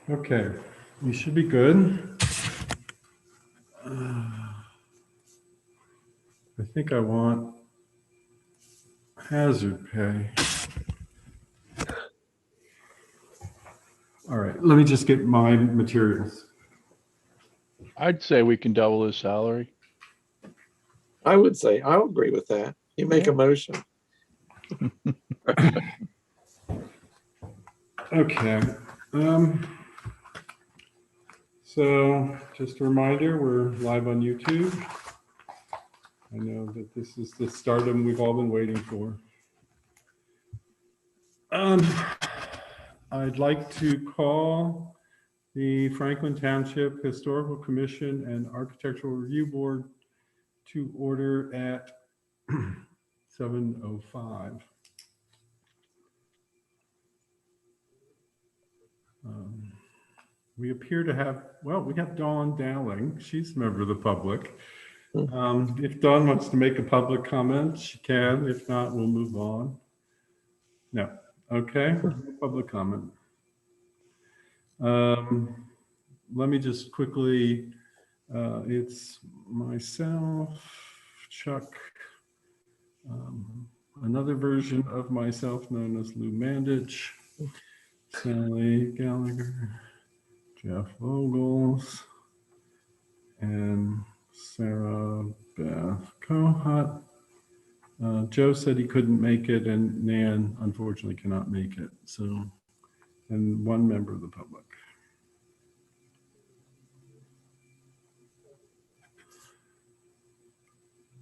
Okay, we should be good. I think I want hazard pay. All right, let me just get my materials. I'd say we can double his salary. I would say, I'll agree with that. You make a motion. Okay. So just a reminder, we're live on YouTube. I know that this is the stardom we've all been waiting for. I'd like to call the Franklin Township Historical Commission and Architectural Review Board to order at 7:05. We appear to have, well, we have Dawn Dowling. She's a member of the public. If Dawn wants to make a public comment, she can. If not, we'll move on. No. Okay, public comment. Let me just quickly, it's myself, Chuck, another version of myself known as Lou Mandich, Sally Gallagher, Jeff Vogels, and Sarah Beth Kohut. Joe said he couldn't make it, and Nan unfortunately cannot make it. So, and one member of the public.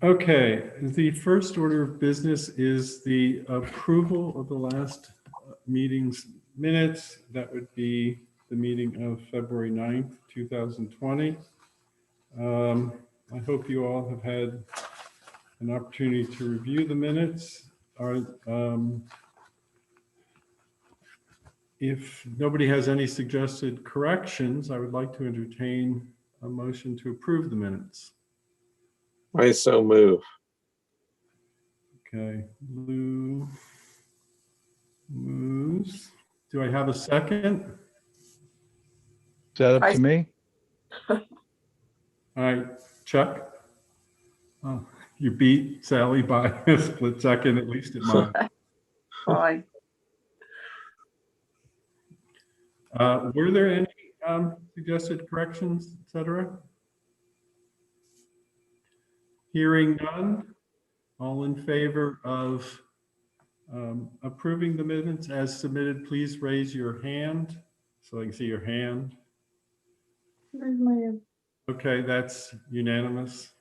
Okay, the first order of business is the approval of the last meeting's minutes. That would be the meeting of February 9th, 2020. I hope you all have had an opportunity to review the minutes. If nobody has any suggested corrections, I would like to entertain a motion to approve the minutes. I so move. Okay, Lou moves. Do I have a second? Is that up to me? All right, Chuck. Oh, you beat Sally by a split second, at least at mine. Fine. Were there any suggested corrections, etc.? Hearing none, all in favor of approving the minutes as submitted, please raise your hand so I can see your hand. Where's my hand? Okay, that's unanimous.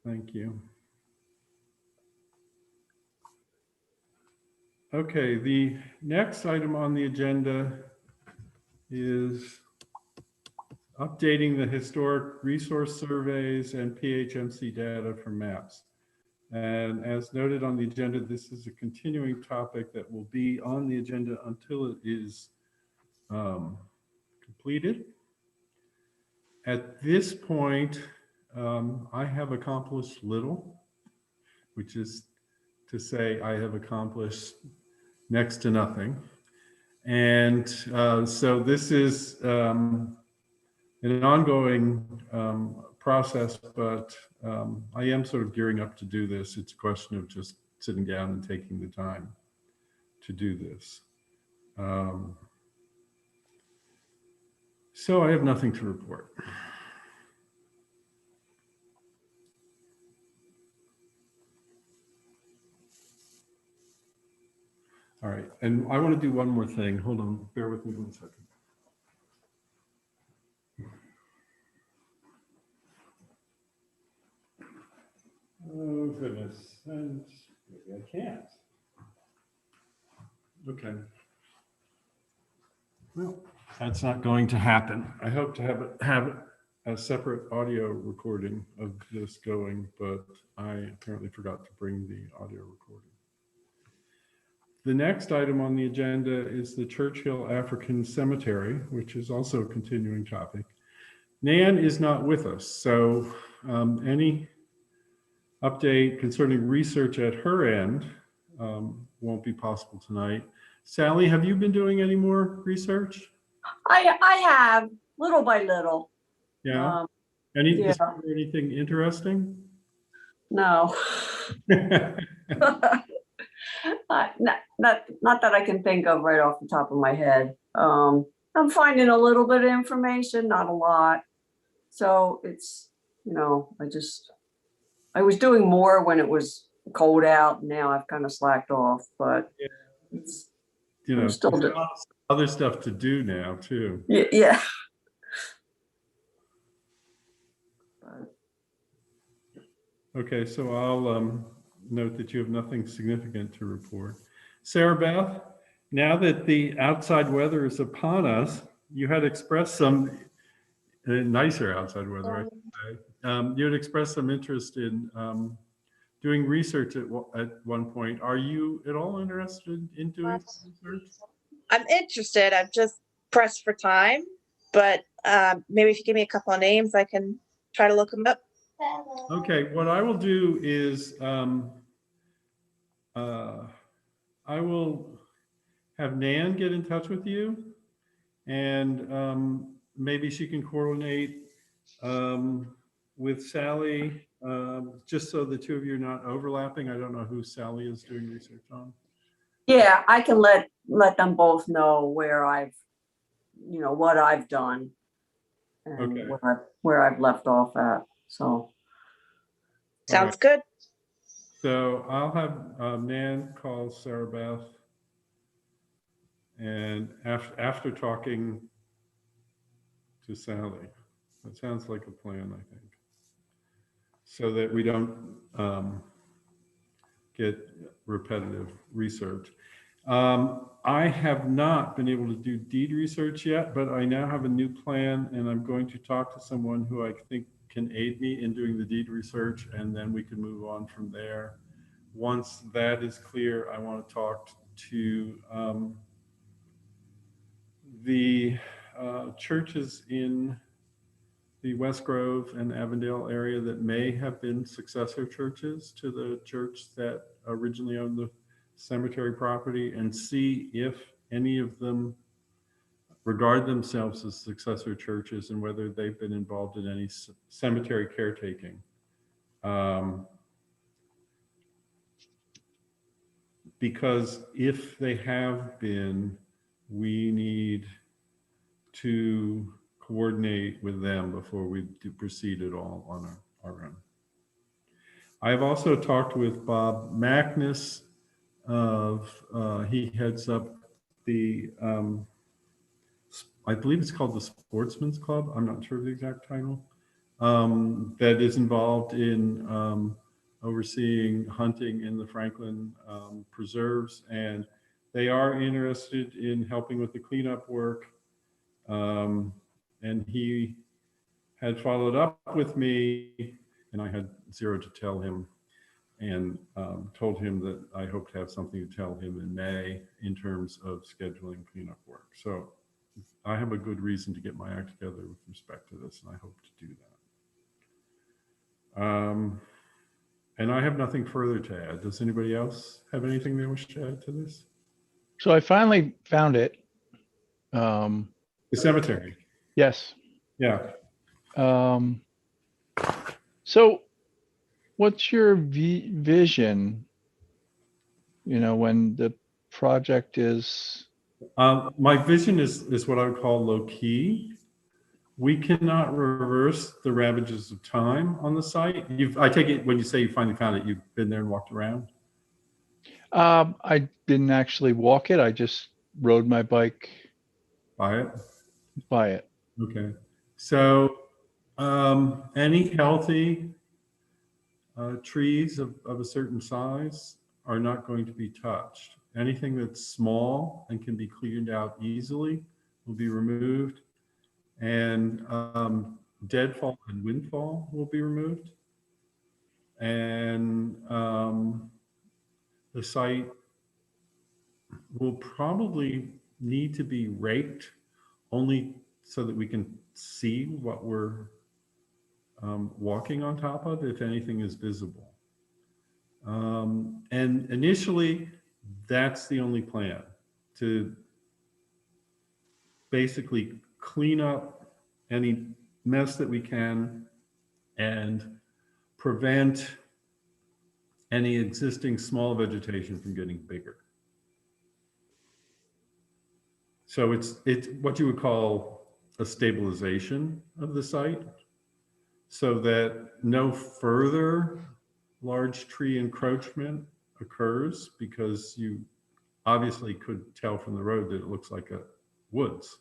Thank you. Okay, the next item on the agenda is updating the historic resource surveys and PHMC data for maps. And as noted on the agenda, this is a continuing topic that will be on the agenda until it is completed. At this point, I have accomplished little, which is to say I have accomplished next to nothing. And so this is an ongoing process, but I am sort of gearing up to do this. It's a question of just sitting down and taking the time to do this. So I have nothing to report. All right, and I want to do one more thing. Hold on, bear with me 1 second. Oh, goodness. And maybe I can't. Okay. Well, that's not going to happen. I hope to have a separate audio recording of this going, but I apparently forgot to bring the audio recording. The next item on the agenda is the Churchill African Cemetery, which is also a continuing topic. Nan is not with us, so any update concerning research at her end won't be possible tonight. Sally, have you been doing any more research? I have, little by little. Yeah. Um, Is yeah. there anything interesting? No. Not that I can think of right off the top of my head. I'm finding a little bit of information, not a lot. So it's, I was doing more when it was cold out. Now I've kind of slacked off, but Yeah. it's, You I'm know, still there's doing, other stuff to do now too. yeah. But Okay, so I'll note that you have nothing significant to report. Sarah Beth, now that the outside weather is upon us, you had expressed some nicer outside weather, I should say. You had expressed some interest in doing research at one point. Are you at all interested in doing some research? I'm interested. I've just pressed for time, but maybe if you give me a couple of names, I can try to look them up. Okay, what I will do is I will have Nan get in touch with you, and maybe she can coordinate with Sally, just so the two of you are not overlapping. I don't know who Sally is doing research on. yeah, I can let them both know where what I've done and Okay. where I've left off at. So, Sounds good. So I'll have Nan call Sarah Beth, and after talking to Sally, that sounds like a plan, I think, so that we don't get repetitive research. I have not been able to do deed research yet, but I now have a new plan, and I'm going to talk to someone who I think can aid me in doing the deed research, and then we can move on from there. Once that is clear, I want to talk to the churches in the West Grove and Avondale area that may have been successor churches to the church that originally owned the cemetery property, and see if any of them regard themselves as successor churches and whether they've been involved in any cemetery caretaking. Because if they have been, we need to coordinate with them before we proceed at all on our own. I've also talked with Bob Magnus he heads up the, I believe it's called the Sportsman's Club. I'm not sure of the exact title, that is involved in overseeing hunting in the Franklin preserves. And they are interested in helping with the cleanup work. And he had followed up with me, and I had zero to tell him, and told him that I hope to have something to tell him in May in terms of scheduling cleanup work. So I have a good reason to get my act together with respect to this, and I hope to do that. And I have nothing further to add. Does anybody else have anything they wish to add to this? So I finally found it. The cemetery. Yes. Yeah. So what's your vision, when the project is? My vision is what I would call low key. We cannot reverse the ravages of time on the site. I take it when you say you finally found it, you've been there and walked around? I didn't actually walk it. I just rode my bike By it? by it. Okay. So any healthy trees of a certain size are not going to be touched. Anything that's small and can be cleared out easily will be removed. And deadfall and windfall will be removed. And the site will probably need to be raked only so that we can see what we're walking on top of, if anything is visible. And initially, that's the only plan, to basically clean up any mess that we can and prevent any existing small vegetation from getting bigger. So it's what you would call a stabilization of the site, so that no further large tree encroachment occurs, because you obviously could tell from the road that it looks like a woods.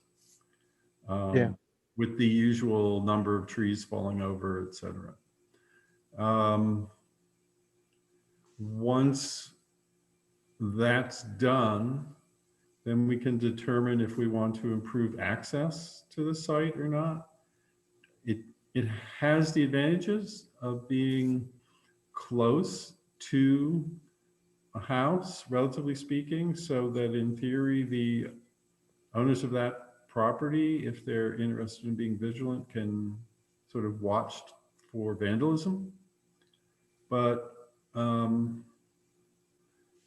Yeah. With the usual number of trees falling over, et cetera. Once that's done, then we can determine if we want to improve access to the site or not. It has the advantages of being close to a house, relatively speaking, so that in theory, the owners of that property, if they're interested in being vigilant, can sort of watch for vandalism. But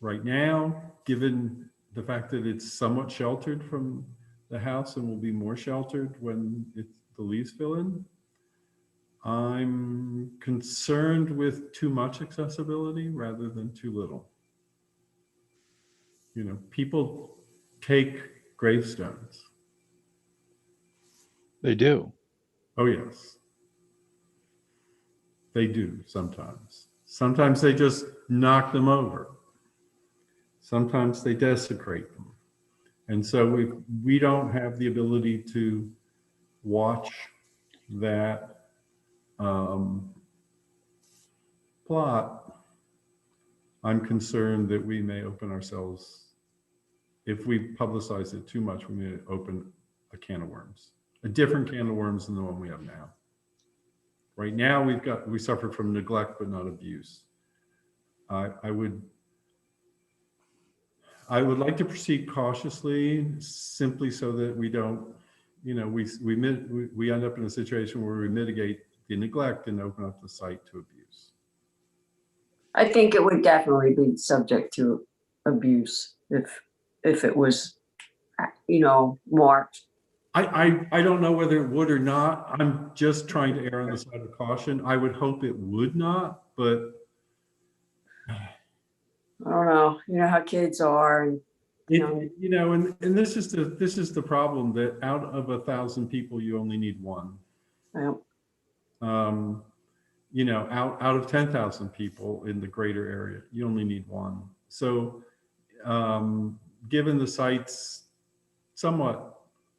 right now, given the fact that it's somewhat sheltered from the house and will be more sheltered when the leaves fill in, I'm concerned with too much accessibility rather than too little. You know, people take gravestones. They do. Oh, yes. They do sometimes. Sometimes they just knock them over. Sometimes they desecrate them. And so we don't have the ability to watch that plot. I'm concerned that we may open ourselves, if we publicize it too much, we may open a can of worms, a different can of worms than the one we have now. Right now, we suffer from neglect, but not abuse. I would like to proceed cautiously, simply so that we don't, you know, we end up in a situation where we mitigate the neglect and open up the site to abuse. I think it would definitely be subject to abuse if it was, you know, marked. I don't know whether it would or not. I'm just trying to err on the side of caution. I would hope it would not, but I don't know. You know how kids are, and you know, and this is the problem, that out of 1,000 people, you only need one. yeah. You know, out of 10,000 people in the greater area, you only need one. So, given the site's somewhat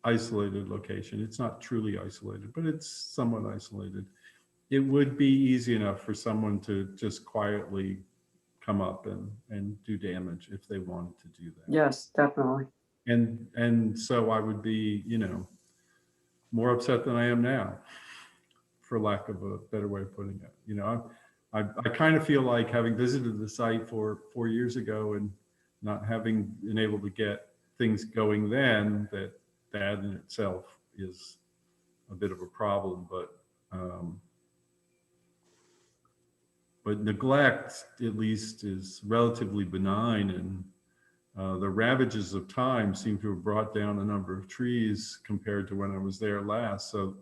isolated location, it's not truly isolated, but it's somewhat isolated, it would be easy enough for someone to just quietly come up and do damage if they wanted to do that. Yes, definitely. And so I would be, you know, more upset than I am now, for lack of a better way of putting it. You know, I kind of feel like, having visited the site 4 years ago and not having been able to get things going then, that in itself is a bit of a problem. But neglect, at least, is relatively benign, and the ravages of time seem to have brought down a number of trees compared to when I was there last. So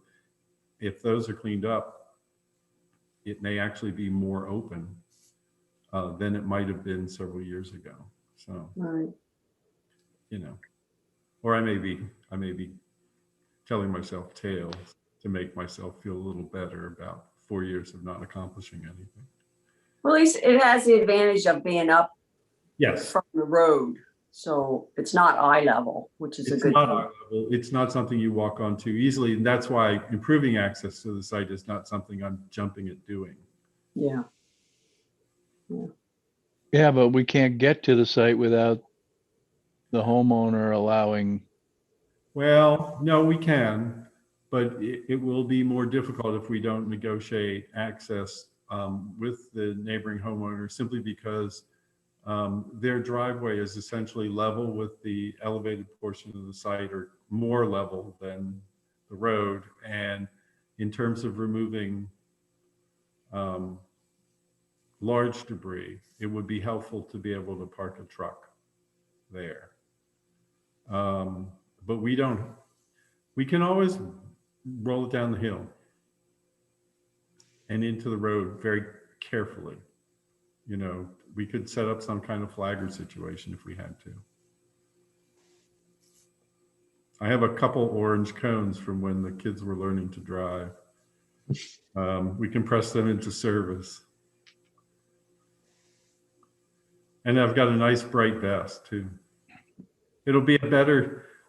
if those are cleaned up, it may actually be more open than it might have been several years ago. So, Right. you know, or I may be telling myself tales to make myself feel a little better about 4 years of not accomplishing anything. Well, at least it has the advantage of being up Yes. from the road, so it's not eye level, which is a It's good not thing. eye level. It's not something you walk onto easily, and that's why improving access to the site is not something I'm jumping at doing. Yeah. Yeah, but we can't get to the site without the homeowner allowing. Well, no, we can, but it will be more difficult if we don't negotiate access with the neighboring homeowner, simply because their driveway is essentially level with the elevated portion of the site, or more level than the road. And in terms of removing large debris, it would be helpful to be able to park a truck there. But we don't, We can always roll it down the hill and into the road very carefully. You know, we could set up some kind of flagger situation if we had to. I have a couple orange cones from when the kids were learning to drive. We can press them into service. And I've got a nice bright vest too. It'll be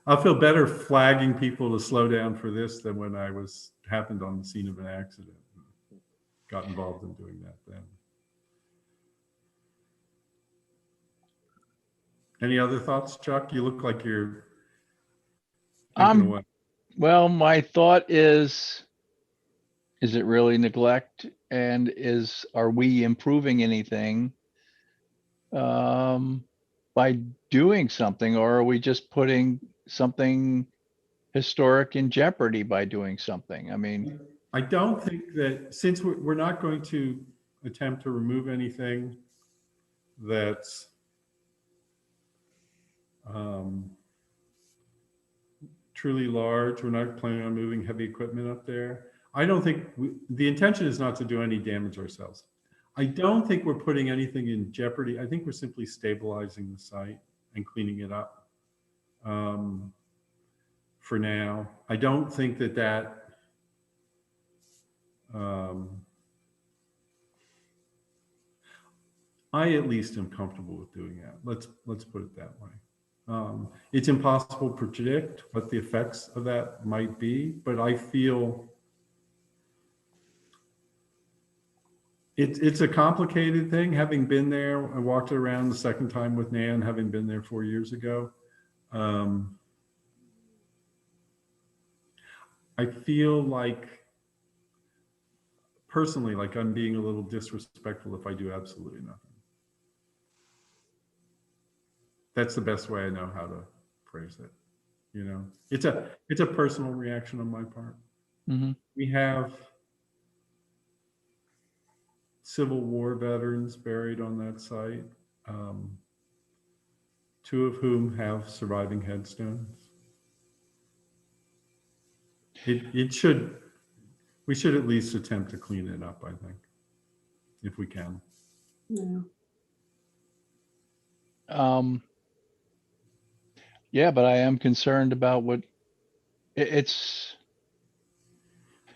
I'll feel better flagging people to slow down for this than when I happened on the scene of an accident. Got involved in doing that then. Any other thoughts, Chuck? You look like you're thinking away. Well, my thought is it really neglect? And are we improving anything by doing something, or are we just putting something historic in jeopardy by doing something? I mean, I don't think that, since we're not going to attempt to remove anything that's truly large, we're not planning on moving heavy equipment up there. I don't think the intention is not to do any damage ourselves. I don't think we're putting anything in jeopardy. I think we're simply stabilizing the site and cleaning it up for now. I don't think that I at least am comfortable with doing that. Let's put it that way. It's impossible to predict what the effects of that might be, but I feel it's a complicated thing. Having been there, I walked it around the second time with Nan, having been there 4 years ago. I feel like, personally, like I'm being a little disrespectful if I do absolutely nothing. That's the best way I know how to phrase it. You know, it's a personal reaction on my part. mm-hmm. We have Civil War veterans buried on that site, 2 of whom have surviving headstones. We should at least attempt to clean it up, I think, if we can. Yeah. Yeah, but I am concerned about it's.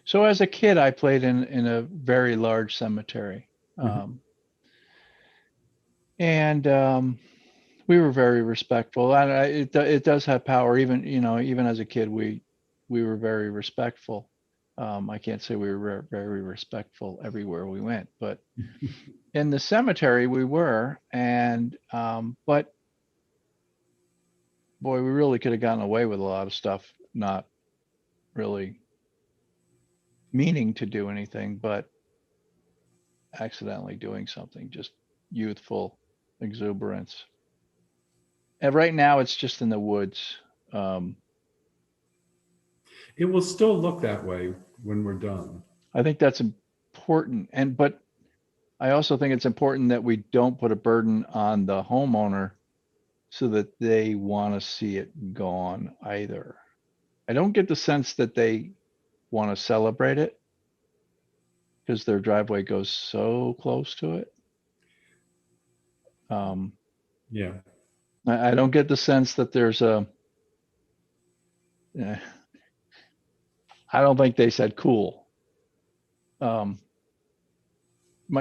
So as a kid, I played in a very large cemetery. And we were very respectful, and it does have power. Even, you know, even as a kid, we were very respectful. I can't say we were very respectful everywhere we went, but in the cemetery we were. And but boy, we really could have gotten away with a lot of stuff, not really meaning to do anything, but accidentally doing something, just youthful exuberance. And right now it's just in the woods. It will still look that way when we're done. I think that's important. But I also think it's important that we don't put a burden on the homeowner so that they want to see it gone either. I don't get the sense that they want to celebrate it because their driveway goes so close to it. Yeah. I don't get the sense that there's I don't think they said cool.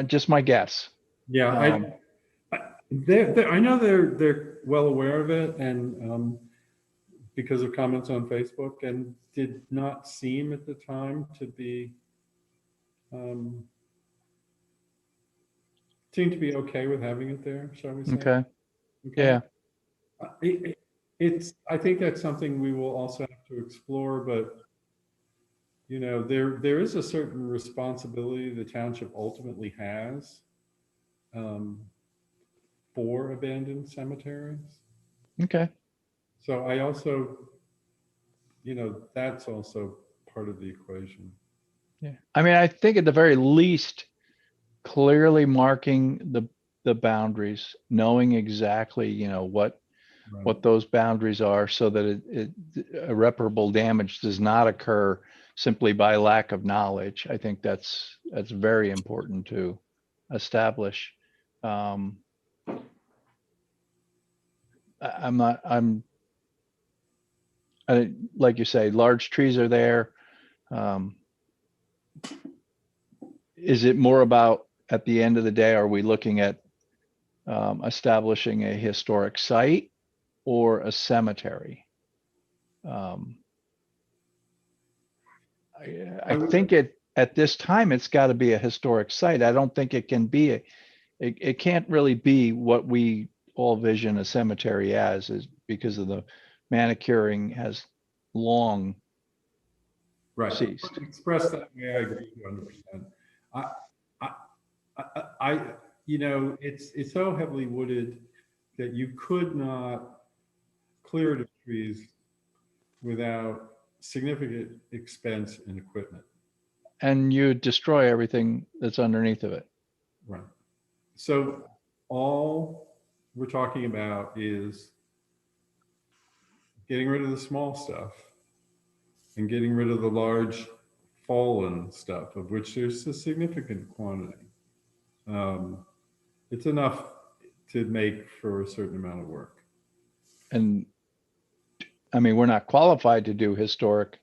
Just my guess. Yeah, I know they're well aware of it, and because of comments on Facebook, and did not seem at the time to be seemed to be okay with having it there, shall we say? Okay. Yeah. I think that's something we will also have to explore, but you know, there is a certain responsibility the township ultimately has for abandoned cemeteries. Okay. So I also, you know, that's also part of the equation. Yeah. I mean, I think at the very least, clearly marking the boundaries, knowing exactly, you know, what Right. what those boundaries are so that irreparable damage does not occur simply by lack of knowledge. I think that's very important to establish. Like you say, large trees are there. Is it more about, at the end of the day, are we looking at establishing a historic site or a cemetery? I think at this time, it's got to be a historic site. I don't think it can be it can't really be what we all vision a cemetery as, is because of the manicuring has long Right. ceased. Express that way, I agree 100%. You know, it's so heavily wooded that you could not clear it of trees without significant expense and equipment. And you destroy everything that's underneath of it. Right. So all we're talking about is getting rid of the small stuff and getting rid of the large fallen stuff, of which there's a significant quantity. It's enough to make for a certain amount of work. And I mean, we're not qualified to do historic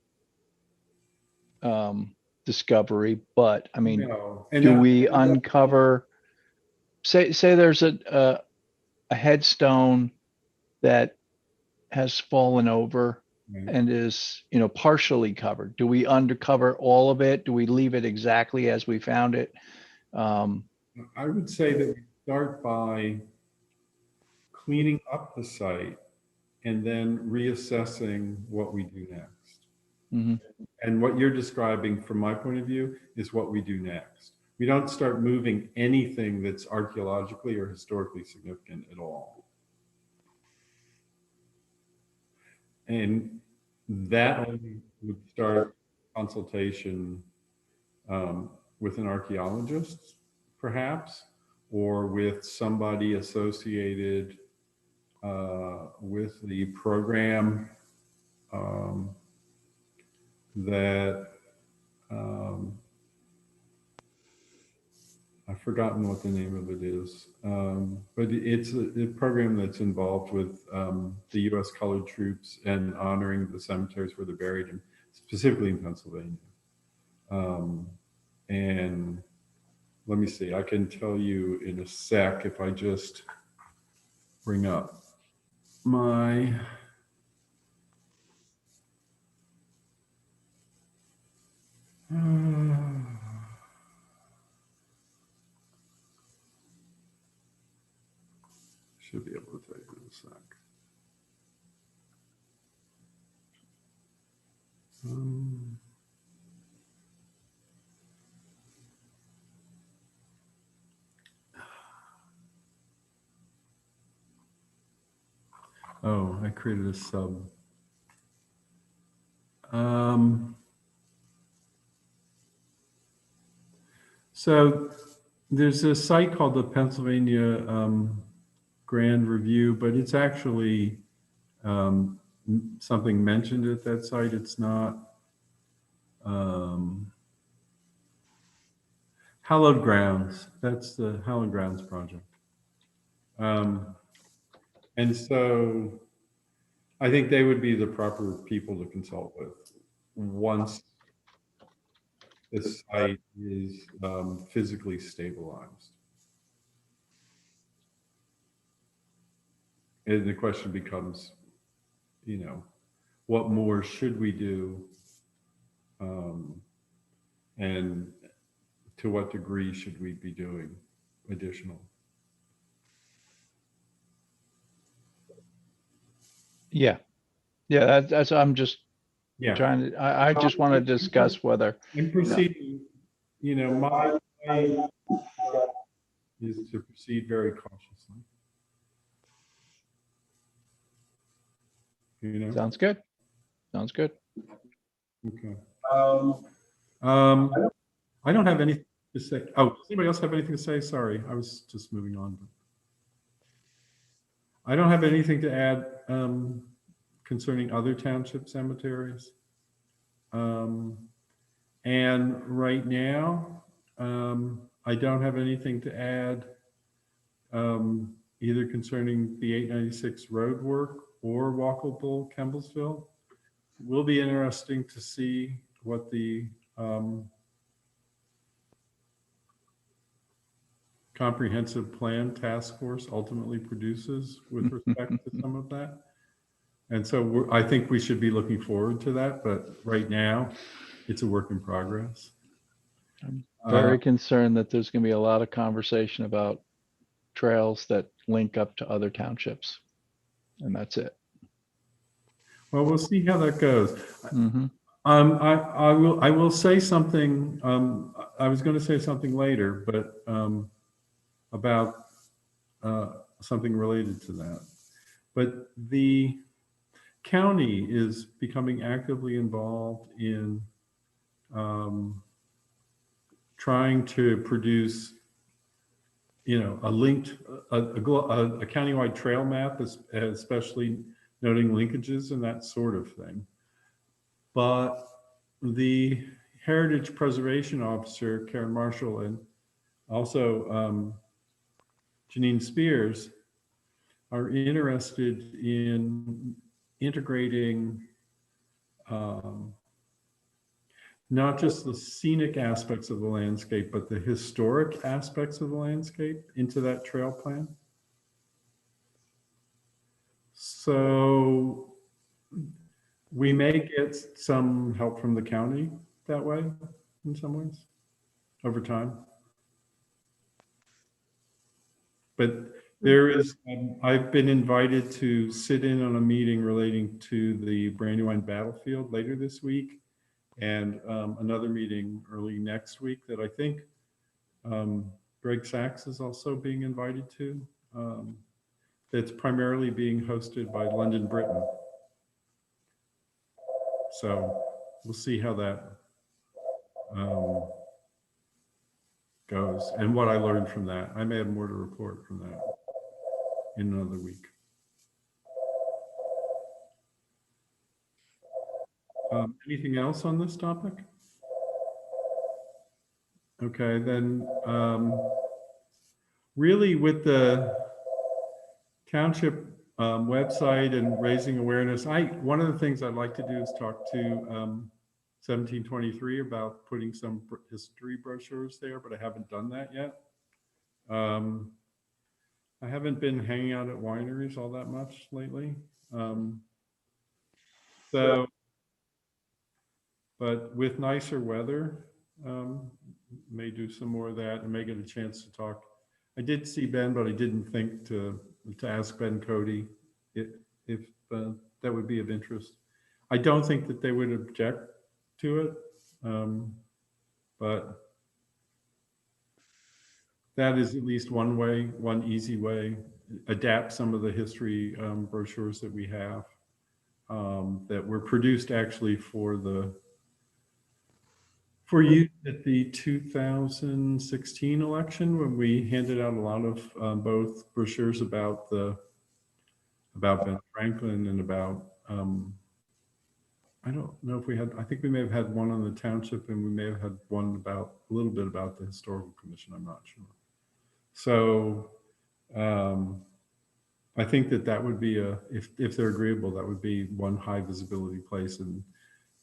discovery, but I mean, No. do we uncover, say there's a headstone that has fallen over Right. and is, partially covered? Do we uncover all of it? Do we leave it exactly as we found it? I would say that we start by cleaning up the site and then reassessing what we do next. Mhm. And what you're describing, from my point of view, is what we do next. We don't start moving anything that's archaeologically or historically significant at all. And that only would start consultation with an archaeologist, perhaps, or with somebody associated with the program that I've forgotten what the name of it is, but it's a program that's involved with the U.S. colored troops and honoring the cemeteries where they're buried, and specifically in Pennsylvania. And let me see, I can tell you in a sec if I just bring up my should be able to tell you in a sec. Oh, I created a sub. So there's a site called the Pennsylvania Grand Review, but it's actually something mentioned at that site. It's not Hallowed Grounds. That's the Hallowed Grounds project. And so I think they would be the proper people to consult with once the site is physically stabilized. And the question becomes, what more should we do? And to what degree should we be doing additional? Yeah. That's I'm just trying to, I just want to discuss whether. In proceeding, my is to proceed very cautiously. Sounds good. Sounds good. Okay. I don't have anything to say. Oh, does anybody else have anything to say? Sorry, I was just moving on. I don't have anything to add concerning other township cemeteries. And right now, I don't have anything to add either concerning the 896 road work or walkable Kemblesville. It will be interesting to see what the comprehensive plan task force ultimately produces with respect to some of that. And so I think we should be looking forward to that, but right now it's a work in progress. Very concerned that there's gonna be a lot of conversation about trails that link up to other townships. And that's it. Well, we'll see how that goes. Mhm. I will say something. I was going to say something later, but about something related to that. But the county is becoming actively involved in trying to produce, a linked, a countywide trail map, especially noting linkages and that sort of thing. But the Heritage Preservation Officer, Karen Marshall, and also Janine Spears are interested in integrating not just the scenic aspects of the landscape, but the historic aspects of the landscape into that trail plan. So we may get some help from the county that way in some ways over time. But there is, I've been invited to sit in on a meeting relating to the Brandywine battlefield later this week, and another meeting early next week that I think Greg Sachs is also being invited to. That's primarily being hosted by London Britain. So we'll see how that goes and what I learned from that. I may have more to report from that in another week. Anything else on this topic? Okay, then really with the township website and raising awareness, one of the things I'd like to do is talk to 1723 about putting some history brochures there, but I haven't done that yet. I haven't been hanging out at wineries all that much lately. But with nicer weather, may do some more of that and may get a chance to talk. I did see Ben, but I didn't think to ask Ben Cody if that would be of interest. I don't think that they would object to it, but that is at least one way, one easy way. Adapt some of the history brochures that we have that were produced actually for use at the 2016 election, when we handed out a lot of both brochures about Ben Franklin and about I don't know if we had, I think we may have had one on the township, and we may have had one about a little bit about the historical commission. I'm not sure. So I think that would be if they're agreeable, that would be one high visibility place. And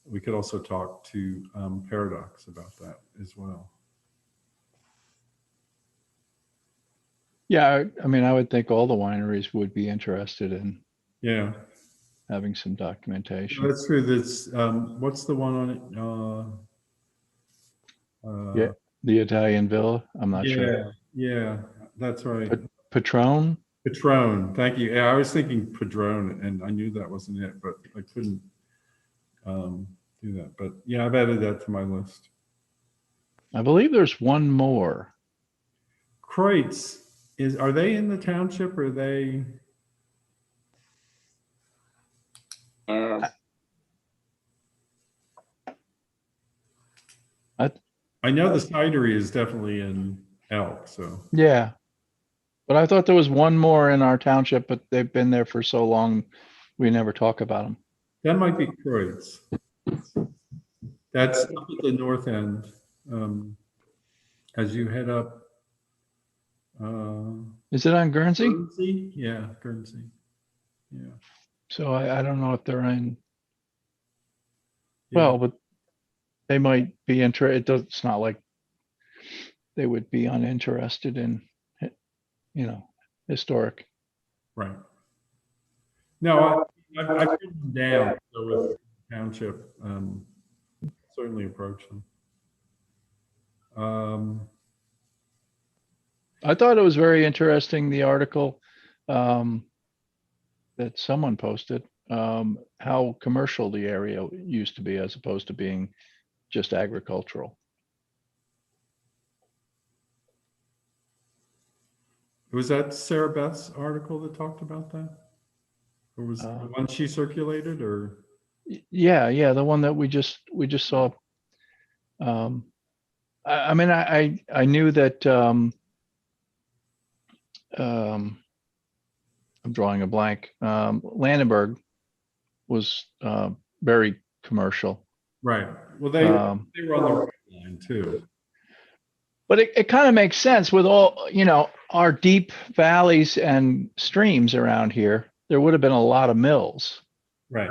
we could also talk to Paradox about that as well. Yeah, I mean, I would think all the wineries would be interested in having some documentation. That's true. That's what's the one on it? Yeah, the Italian Villa. I'm not sure. Yeah, that's right. Patron. Patron. Thank you. Yeah, I was thinking Padron, and I knew that wasn't it, but I couldn't do that. But yeah, I've added that to my list. I believe there's one more. Kreutz, are they in the township, or are they? I know the cidery is definitely in Elk, so. Yeah, But I thought there was one more in our township, but they've been there for so long, we never talk about them. That might be Croyd's. That's up at the north end. As you head up. Is it on Guernsey? Guernsey? Yeah, Guernsey. Yeah. So I don't know if they're in, Yeah. well, but they might be interested. It's not like they would be uninterested in, historic. Right. No, I've written them down, so with Township, certainly approach them. I thought it was very interesting, the article that someone posted, how commercial the area used to be as opposed to being just agricultural. Was that Sarah Beth's article that talked about that? Or was it the one she circulated, or? Yeah, the one that we just saw. I mean, I knew that I'm drawing a blank. Landenberg was very commercial. Right. Well, they were on the right line too. But it kind of makes sense with all, our deep valleys and streams around here. There would have been a lot of mills. Right.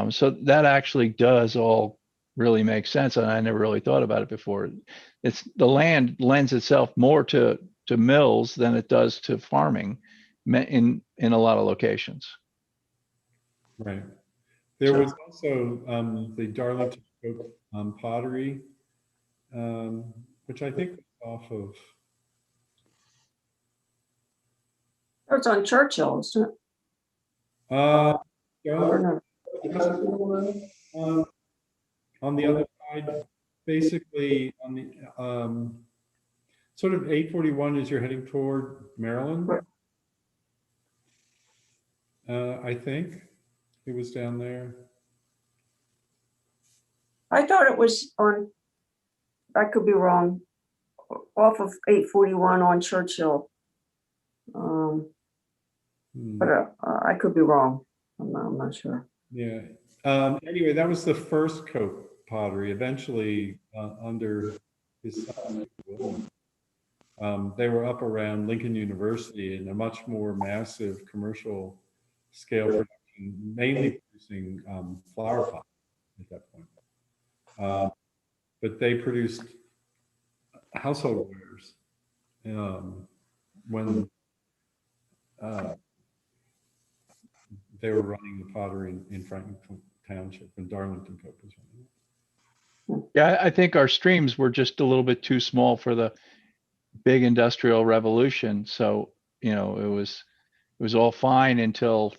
So that actually does all really make sense. And I never really thought about it before. It's the land lends itself more to mills than it does to farming in a lot of locations. Right. There was also the Darlington Pottery, which I think was off of. It's on Churchill, isn't it? Yeah, on the other side, basically on the sort of 841 as you're heading toward Maryland. I think it was down there. I thought it was on, I could be wrong, off of 841 on Churchill. But I could be wrong. I'm not sure. Yeah. Anyway, that was the first Coa Pottery. Eventually, under his son, they were up around Lincoln University in a much more massive commercial scale production, mainly producing flower pots at that point. But they produced household wares when they were running the pottery in Franklin Township, and Darlington Pottery was running it. Yeah, I think our streams were just a little bit too small for the big industrial revolution. So, it was all fine until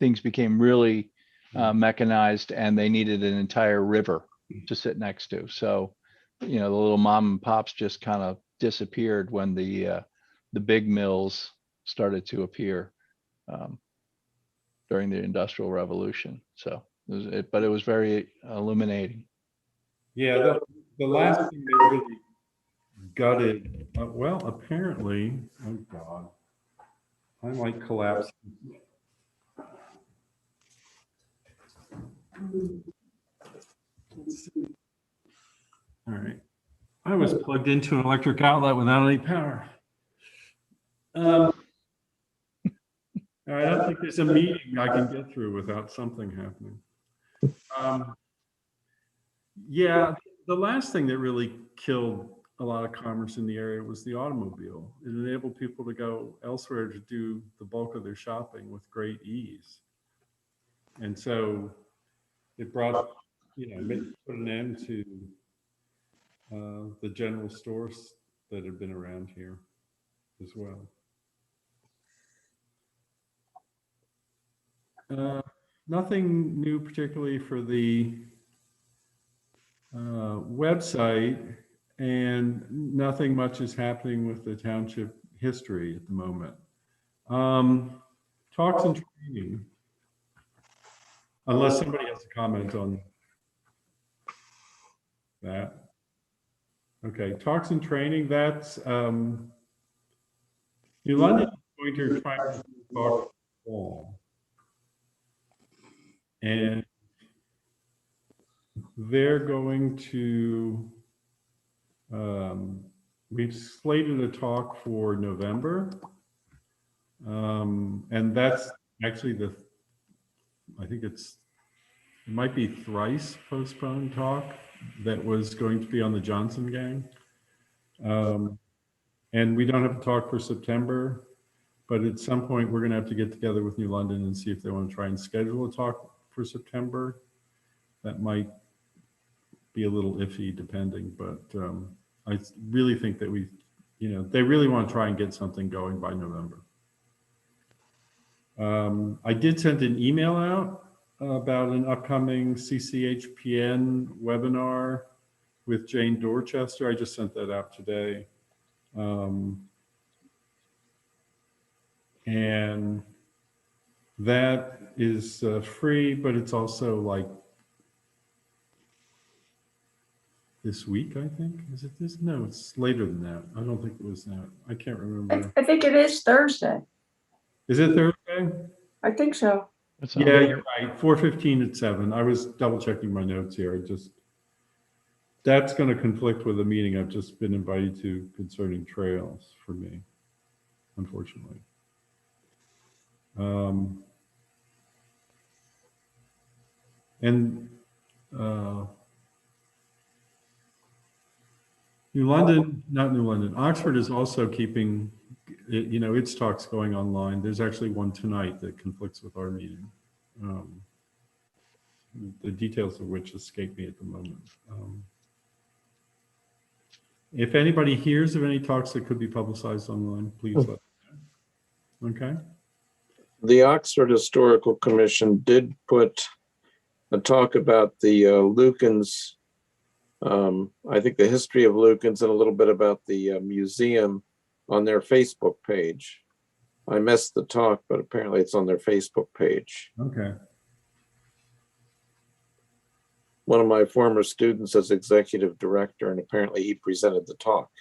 things became really mechanized and they needed an entire river to sit next to. So, the little mom and pops just kind of disappeared when the big mills started to appear during the Industrial Revolution. So, but it was very illuminating. Yeah, the last thing they really gutted, well, apparently, oh God, I might collapse. All right. I was plugged into an electric outlet without any power. All right, I don't think there's a meeting I can get through without something happening. Yeah, the last thing that really killed a lot of commerce in the area was the automobile. It enabled people to go elsewhere to do the bulk of their shopping with great ease. And so it brought, put an end to the general stores that have been around here as well. Nothing new particularly for the website, and nothing much is happening with the township history at the moment. Talks and training, unless somebody has a comment on that. Okay, talks and training, that's New London is going to try to talk fall. And they're going to, we've slated a talk for November. And that's actually I think it might be thrice postponed talk that was going to be on the Johnson gang. And we don't have a talk for September, but at some point we're going to have to get together with New London and see if they want to try and schedule a talk for September. That might be a little iffy depending, but I really think that they really want to try and get something going by November. I did send an email out about an upcoming Cchpn webinar with Jane Dorchester. I just sent that out today. And that is free, but it's also like this week, I think. Is it this? No, it's later than that. I don't think it was that. I can't remember. I think it is Thursday. Is it Thursday? I think so. That sounds Yeah, right. you're right. 4:15 at 7. I was double checking my notes here. That's going to conflict with a meeting I've just been invited to concerning trails for me, unfortunately. Oxford is also keeping, its talks going online. There's actually one tonight that conflicts with our meeting. The details of which escape me at the moment. If anybody hears of any talks that could be publicized online, please let me know. Okay. The Oxford Historical Commission did put a talk about the Lukens, I think the history of Lukens and a little bit about the museum on their Facebook page. I missed the talk, but apparently it's on their Facebook page. Okay. One of my former students is executive director, and apparently he presented the talk.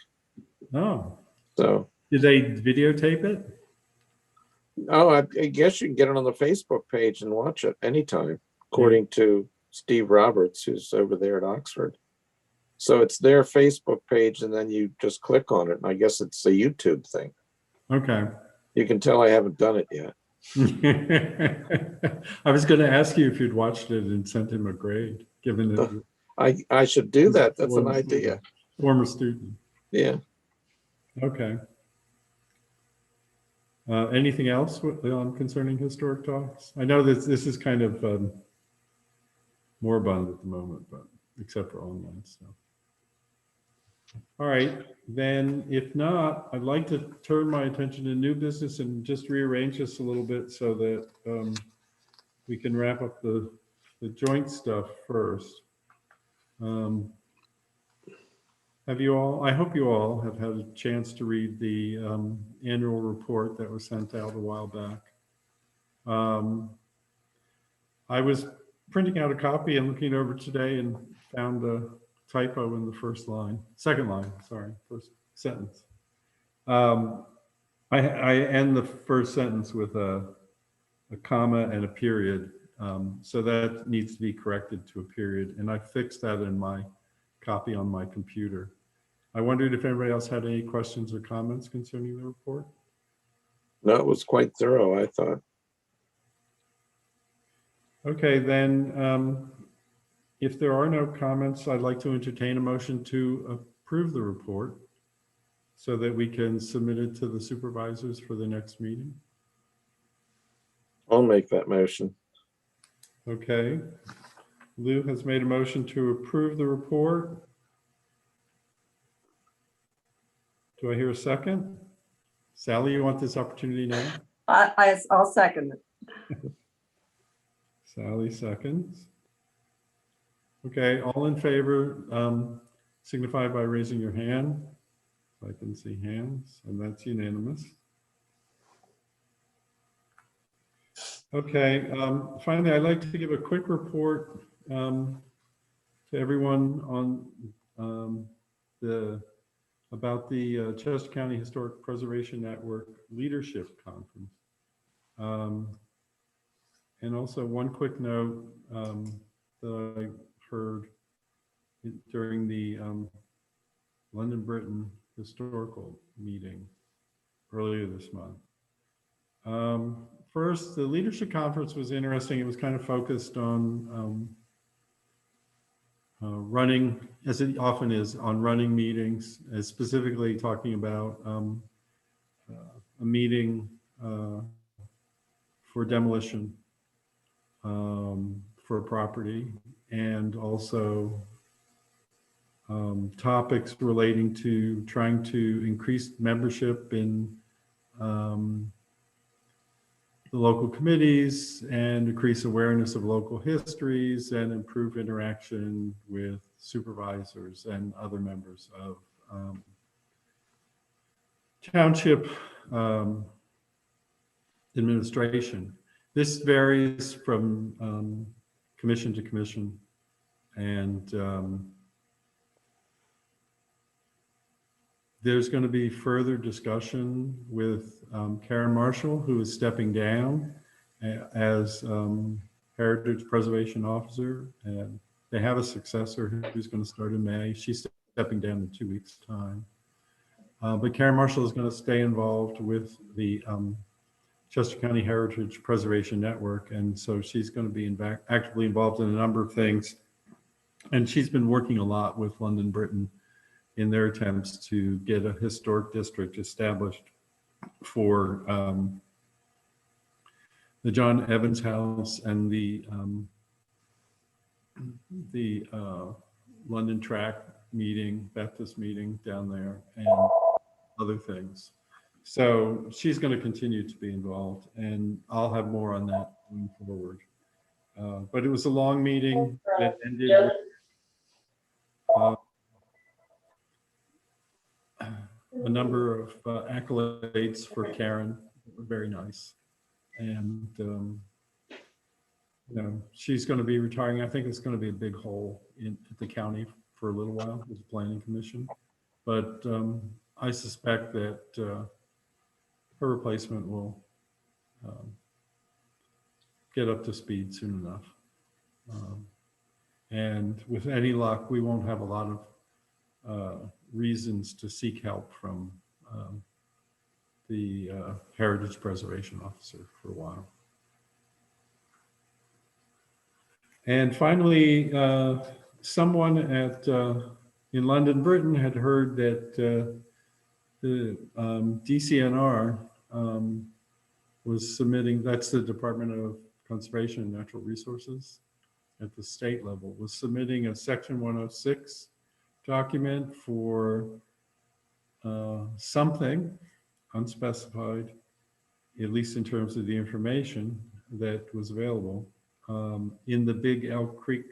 Oh, So, did they videotape it? oh, I guess you can get it on the Facebook page and watch it anytime, according to Steve Roberts, who's over there at Oxford. So it's their Facebook page, and then you just click on it, and I guess it's a YouTube thing. Okay. You can tell I haven't done it yet. I was going to ask you if you'd watched it and sent him a grade, given that I should do that. That's an idea. Former student. Yeah. Okay. Anything else concerning historic talks? I know that this is kind of moribund at the moment, but except for online stuff. All right, then if not, I'd like to turn my attention to new business and just rearrange this a little bit so that we can wrap up the joint stuff first. Have you all, I hope you all have had a chance to read the annual report that was sent out a while back. I was printing out a copy and looking over today and found a typo in the second line, sorry, first sentence. I end the first sentence with a comma and a period. So that needs to be corrected to a period. And I fixed that in my copy on my computer. I wondered if anybody else had any questions or comments concerning the report. No, it was quite thorough, I thought. Okay, then if there are no comments, I'd like to entertain a motion to approve the report so that we can submit it to the supervisors for the next meeting. I'll make that motion. Okay. Lou has made a motion to approve the report. Do I hear a second? Sally, you want this opportunity now? I'll second it. Sally seconds. Okay, all in favor, signify by raising your hand. I can see hands, and that's unanimous. Okay, finally, I'd like to give a quick report to everyone on the about the Chester County Historic Preservation Network Leadership Conference. And also one quick note that I heard during the London Britain historical meeting earlier this month. First, the leadership conference was interesting. It was kind of focused on running, as it often is, on running meetings, specifically talking about a meeting for demolition for a property, and also topics relating to trying to increase membership in the local committees and increase awareness of local histories and improve interaction with supervisors and other members of township administration. This varies from commission to commission, and there's going to be further discussion with Karen Marshall, who is stepping down as Heritage Preservation Officer, and they have a successor who's going to start in May. She's stepping down in 2 weeks' time. But Karen Marshall is going to stay involved with the Chester County Heritage Preservation Network, and so she's going to be actively involved in a number of things. And she's been working a lot with London Britain in their attempts to get a historic district established for the John Evans House and the London Track meeting, Baptist meeting down there, and other things. So she's going to continue to be involved, and I'll have more on that going forward. But it was a long meeting that ended with a number of accolades for Karen. Very nice. And you know, she's going to be retiring. I think it's going to be a big hole in the county for a little while with the planning commission, but I suspect that her replacement will get up to speed soon enough. And with any luck, we won't have a lot of reasons to seek help from the Heritage Preservation Officer for a while. And finally, someone at in London, Britain had heard that the DCNR was submitting, that's the Department of Conservation and Natural Resources at the state level, was submitting a Section 106 document for something unspecified, at least in terms of the information that was available, in the Big Elk Creek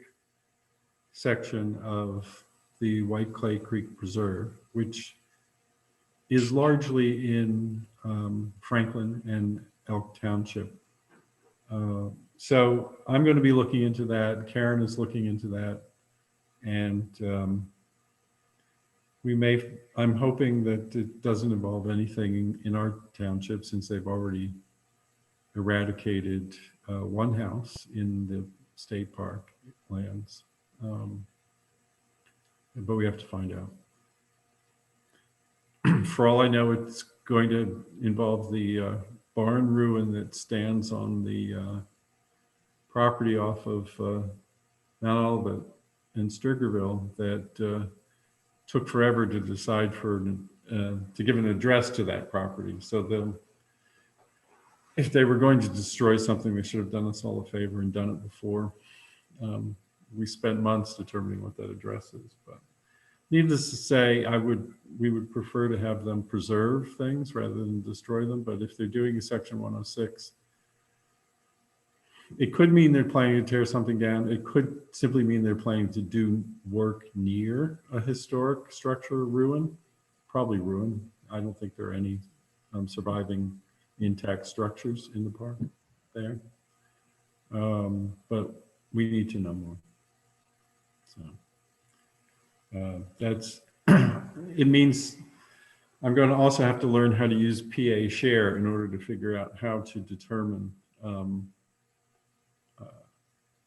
section of the White Clay Creek Preserve, which is largely in Franklin and Elk Township. So I'm going to be looking into that. Karen is looking into that. And I'm hoping that it doesn't involve anything in our township, since they've already eradicated one house in the state park lands. But we have to find out. For all I know, it's going to involve the barn ruin that stands on the property off of Mount Olivet in Striggerville that took forever to decide to give an address to that property. So if they were going to destroy something, they should have done us all a favor and done it before. We spent months determining what that address is, but needless to say, we would prefer to have them preserve things rather than destroy them. But if they're doing a Section 106, it could mean they're planning to tear something down. It could simply mean they're planning to do work near a historic structure ruin, probably ruin. I don't think there are any surviving intact structures in the park there. But we need to know more. So that's, it means I'm going to also have to learn how to use PA share in order to figure out how to determine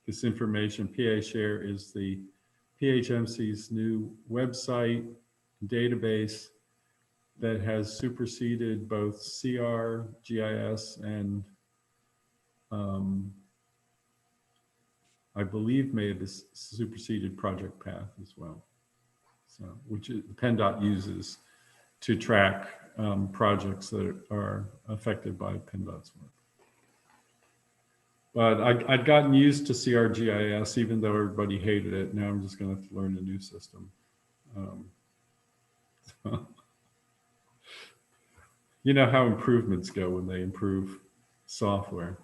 this information. PA share is the PHMC's new website database that has superseded both CR, GIS, and I believe may have superseded Project Path as well. So, which PennDOT uses to track projects that are affected by PennDOT's work. But I'd gotten used to CRGIS, even though everybody hated it. Now I'm just going to have to learn a new system. You know how improvements go when they improve software.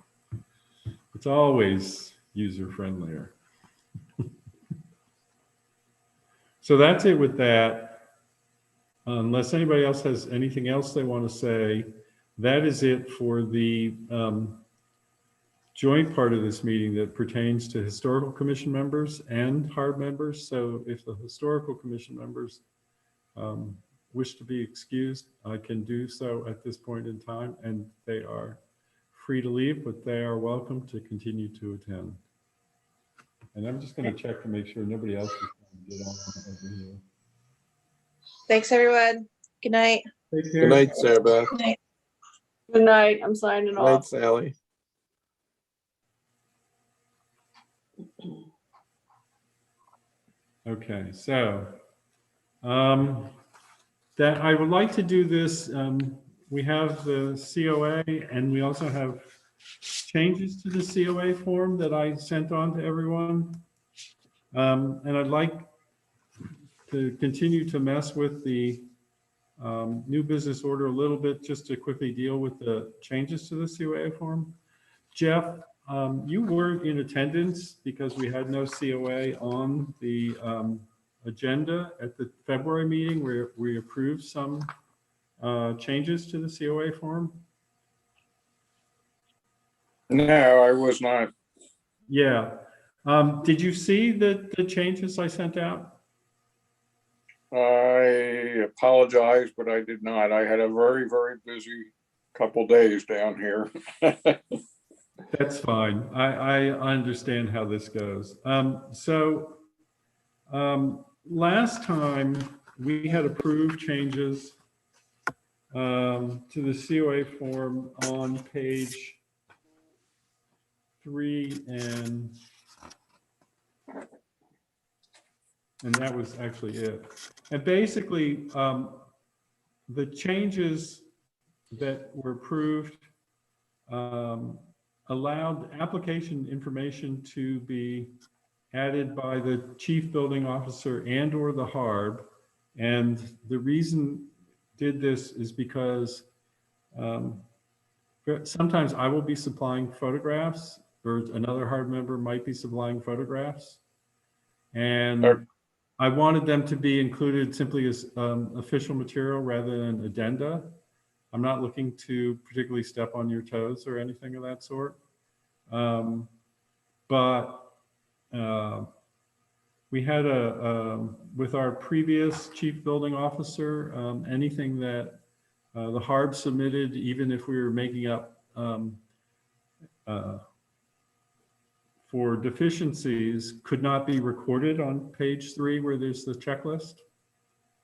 It's always user-friendlier. So that's it with that. Unless anybody else has anything else they want to say, that is it for the joint part of this meeting that pertains to historical commission members and HARB members. So if the historical commission members wish to be excused, I can do so at this point in time, and they are free to leave, but they are welcome to continue to attend. And I'm just going to check to make sure nobody else is going to get on over here. Thanks, everyone. Good night. Take care. Good night, Sarah Beth. Good night. Good night. I'm signing Good night, off. Sally. Okay, so that I would like to do this. We have the COA, and we also have changes to the COA form that I sent on to everyone. And I'd like to continue to mess with the new business order a little bit, just to quickly deal with the changes to the COA form. Jeff, you weren't in attendance because we had no COA on the agenda at the February meeting where we approved some changes to the COA form. No, I was not. Yeah. Did you see the changes I sent out? I apologize, but I did not. I had a very, very busy couple days down here. That's fine. I understand how this goes. Last time we had approved changes to the COA form on page 3 and that was actually it. And basically, the changes that were approved allowed application information to be added by the chief building officer and or the HARB. And the reason did this is because sometimes I will be supplying photographs, or another HARB member might be supplying photographs. And I wanted them to be included simply as official material rather than addenda. I'm not looking to particularly step on your toes or anything of that sort. We had with our previous chief building officer, anything that the HARB submitted, even if we were making up for deficiencies, could not be recorded on page 3 where there's the checklist.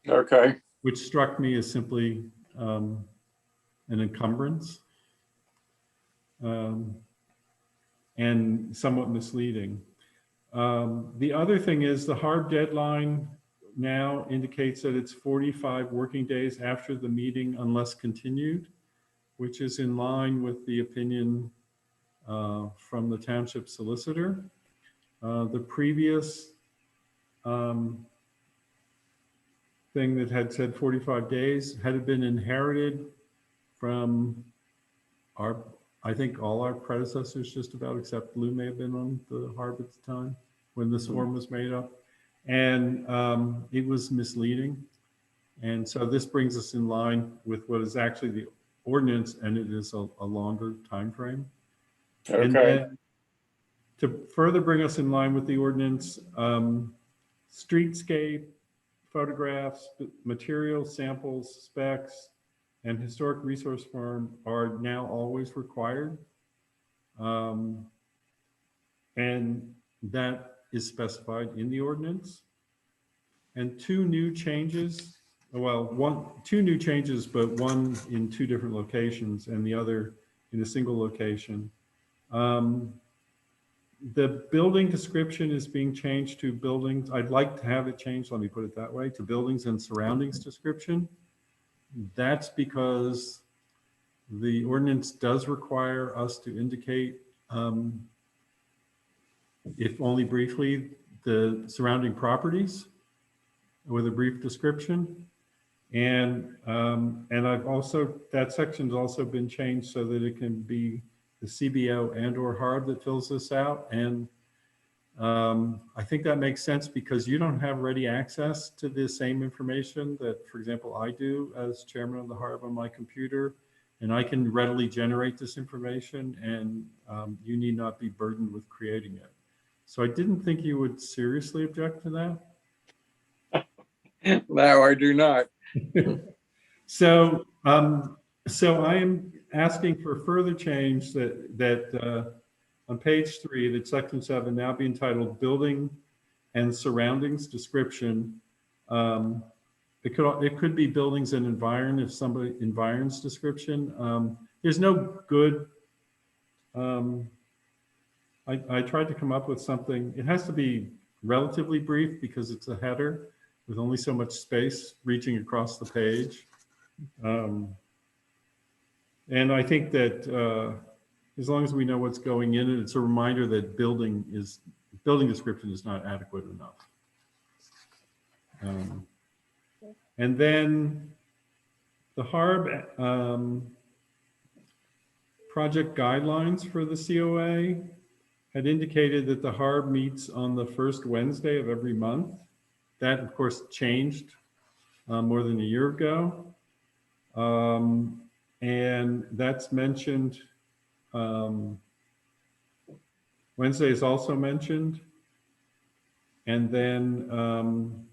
Okay. Which struck me as simply an encumbrance and somewhat misleading. The other thing is the HARB deadline now indicates that it's 45 working days after the meeting unless continued, which is in line with the opinion from the township solicitor. The previous thing that had said 45 days had been inherited from I think all our predecessors just about, except Lou may have been on the HARB at the time when this form was made up. And it was misleading. And so this brings us in line with what is actually the ordinance, and it is a longer time frame. Okay. And then to further bring us in line with the ordinance, streetscape photographs, materials, samples, specs, and historic resource form are now always required. And that is specified in the ordinance. And two new changes, well, two new changes, but one in two different locations and the other in a single location. The building description is being changed to buildings. I'd like to have it changed, let me put it that way, to buildings and surroundings description. That's because the ordinance does require us to indicate, if only briefly, the surrounding properties with a brief description. And I've also, that section's also been changed so that it can be the CBO and or HARB that fills this out. And I think that makes sense because you don't have ready access to the same information that, for example, I do as chairman of the HARB on my computer, and I can readily generate this information, and you need not be burdened with creating it. So I didn't think you would seriously object to that. No, I do not. So, so I am asking for further change that on page 3, that section 7 now be entitled Building and Surroundings Description. It could be Buildings and Environ if somebody environs description. There's no good. I tried to come up with something. It has to be relatively brief because it's a header with only so much space reaching across the page. And I think that as long as we know what's going in, it's a reminder that building description is not adequate enough. And then the HARB project guidelines for the COA had indicated that the HARB meets on the first Wednesday of every month. That, of course, changed more than a year ago. And that's mentioned. Wednesday is also mentioned. And then,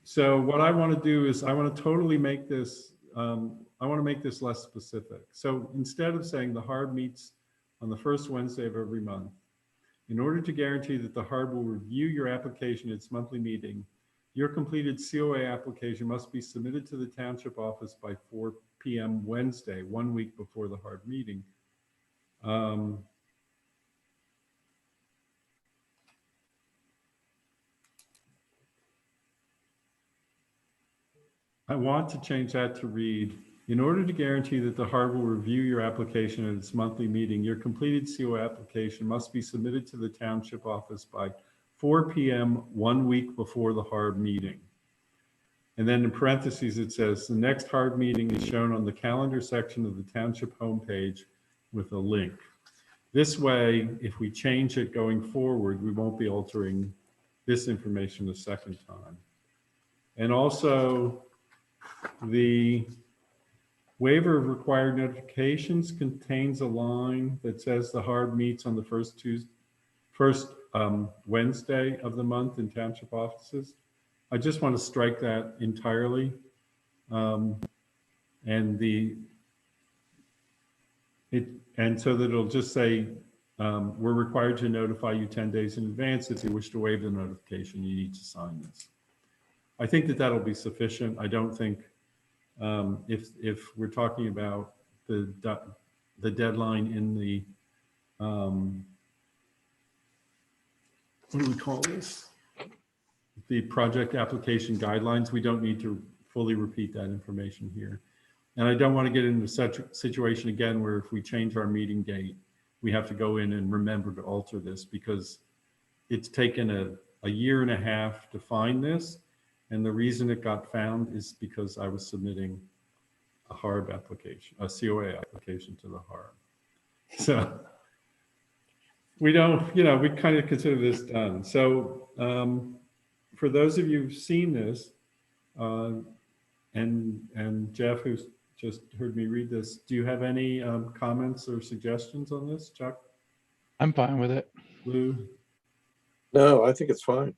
so what I want to do is I want to totally make this, I want to make this less specific. So instead of saying the HARB meets on the first Wednesday of every month, in order to guarantee that the HARB will review your application at its monthly meeting, your completed COA application must be submitted to the township office by 4 p.m. Wednesday, 1 week before the HARB meeting. I want to change that to read, in order to guarantee that the HARB will review your application at its monthly meeting, your completed COA application must be submitted to the township office by 4 p.m. 1 week before the HARB meeting. And then in parentheses, it says, the next HARB meeting is shown on the calendar section of the township homepage with a link. This way, if we change it going forward, we won't be altering this information a second time. And also, the waiver of required notifications contains a line that says the HARB meets on the first Wednesday of the month in township offices. I just want to strike that entirely. And so that it'll just say, we're required to notify you 10 days in advance. If you wish to waive the notification, you need to sign this. I think that that'll be sufficient. I don't think if we're talking about the deadline in the, what do we call this? The project application guidelines, we don't need to fully repeat that information here. And I don't want to get into such a situation again where if we change our meeting date, we have to go in and remember to alter this because it's taken a year and a half to find this. And the reason it got found is because I was submitting a HARB application, a COA application to the HARB. So we don't, you know, we kind of consider this done. So for those of you who've seen this, and Jeff, who's just heard me read this, do you have any comments or suggestions on this, Chuck? I'm fine with it. Lou? No, I think it's fine.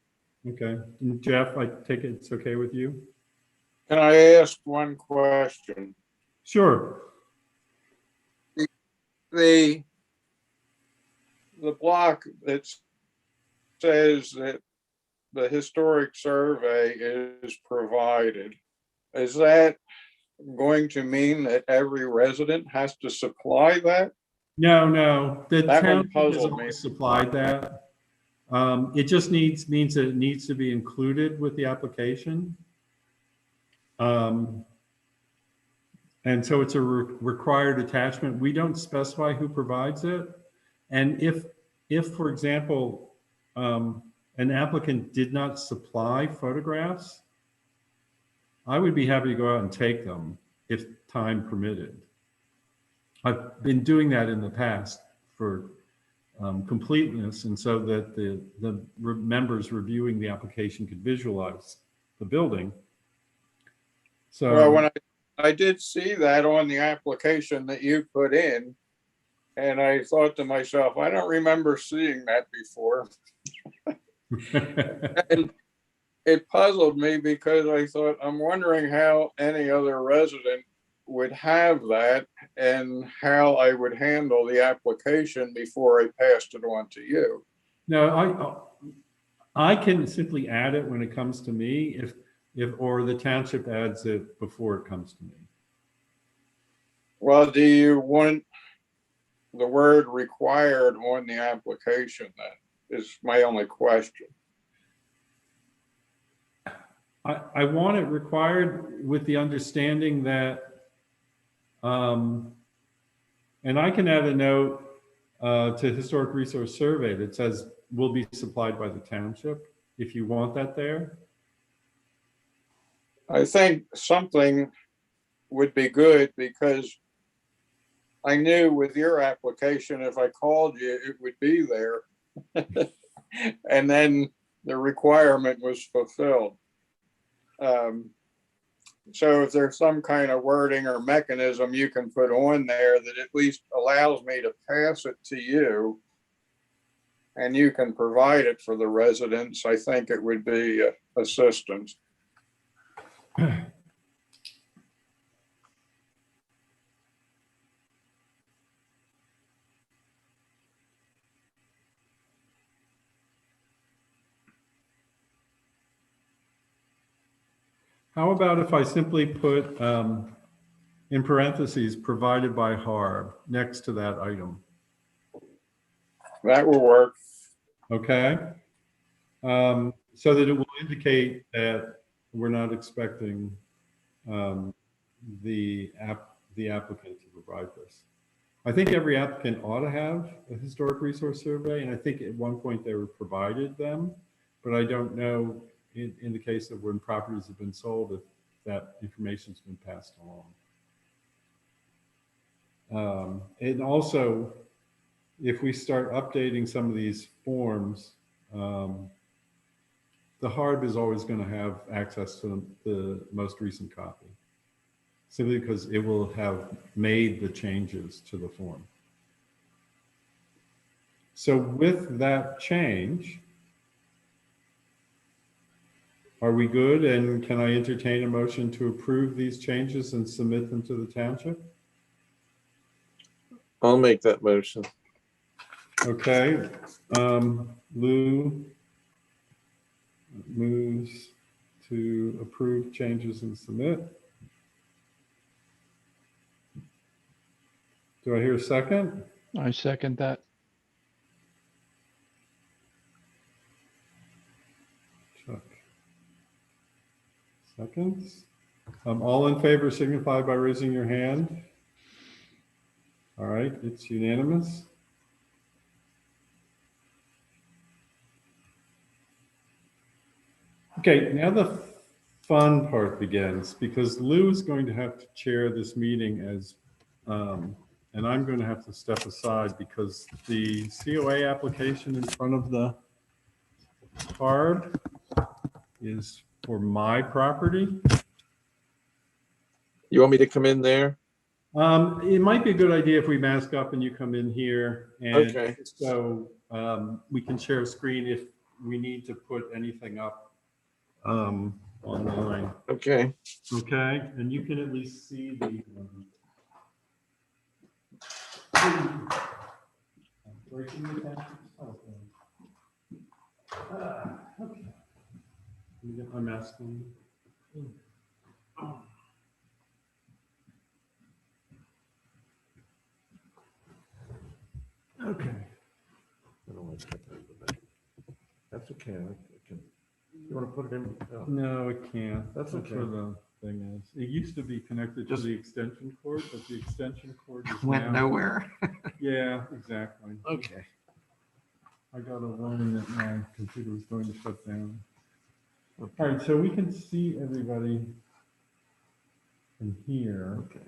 Okay. And Jeff, I take it it's okay with you? Can I ask one question? Sure. The block that says that the historic survey is provided, is that going to mean that every resident has to supply that? No, the That one town has puzzled me. always supplied that. It just means that it needs to be included with the application. And so it's a required attachment. We don't specify who provides it. And if for example, an applicant did not supply photographs, I would be happy to go out and take them if time permitted. I've been doing that in the past for completeness, and so that the members reviewing the application could visualize the building. So Well, when I did see that on the application that you put in, and I thought to myself, I don't remember seeing that before. And it puzzled me because I thought, I'm wondering how any other resident would have that and how I would handle the application before I passed it on to you. No, I can simply add it when it comes to me or the township adds it before it comes to me. Well, do you want the word required on the application? That is my only question. I want it required with the understanding that, and I can add a note to Historic Resource Survey that says will be supplied by the township, if you want that there. I think something would be good because I knew with your application, if I called you, it would be there. And then the requirement was fulfilled. So if there's some kind of wording or mechanism you can put on there that at least allows me to pass it to you and you can provide it for the residents, I think it would be assistance. How about if I simply put in parentheses, provided by HARB next to that item? That will work. Okay. So that it will indicate that we're not expecting the applicant to provide this. I think every applicant ought to have a historic resource survey, and I think at one point they were provided them, but I don't know in the case of when properties have been sold if that information's been passed along. And also, if we start updating some of these forms, the HARB is always going to have access to the most recent copy, simply because it will have made the changes to the form. So with that change, are we good? And can I entertain a motion to approve these changes and submit them to the township? I'll make that motion. Okay. Lou moves to approve changes and submit. Do I hear a second? I second that. Chuck. Seconds. All in favor signify by raising your hand. All right, it's unanimous. Okay, now the fun part begins because Lou is going to have to chair this meeting as, and I'm going to have to step aside because the COA application in front of the HARB is for my property. You want me to come in there? It might be a good idea if we mask up and you come in here, and Okay. so we can share a screen if we need to put anything up online. Okay. Okay, and you can at least see the. Breaking the township's telephone. Okay. Let me get my mask on. Okay. I don't like that, but that's okay. I can, you want to put it in? Oh, No, it can't. That's That's okay. where the thing is. It used to be connected to Just- the extension cord, but the extension cord is Went now. nowhere. Yeah, exactly. Okay. I got a warning that my computer was going to shut down. All right, so we can see everybody from here. Okay.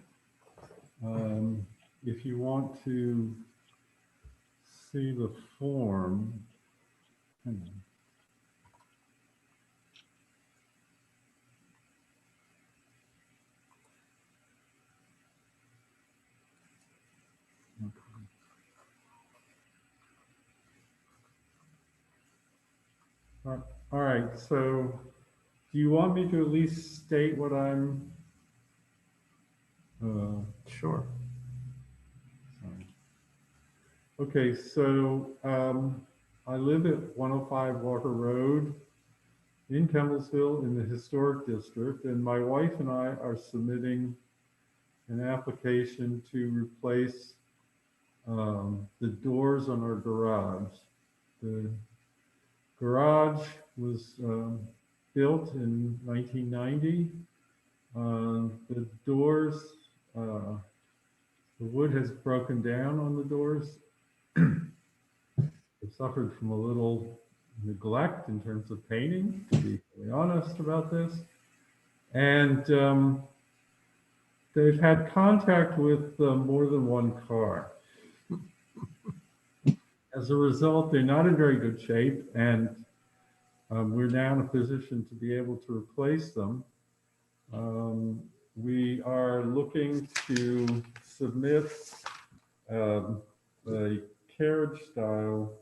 If you want to see the form, hang on. Okay. All right, so do you want me to at least state what I'm? Sure. Sorry. Okay, so I live at 105 Walker Road in Kemblesville in the Historic District, and my wife and I are submitting an application to replace the doors on our garage. The garage was built in 1990. The doors, the wood has broken down on the doors. It suffered from a little neglect in terms of painting, to be really honest about this. And they've had contact with more than one car. As a result, they're not in very good shape, and we're now in a position to be able to replace them. We are looking to submit a carriage style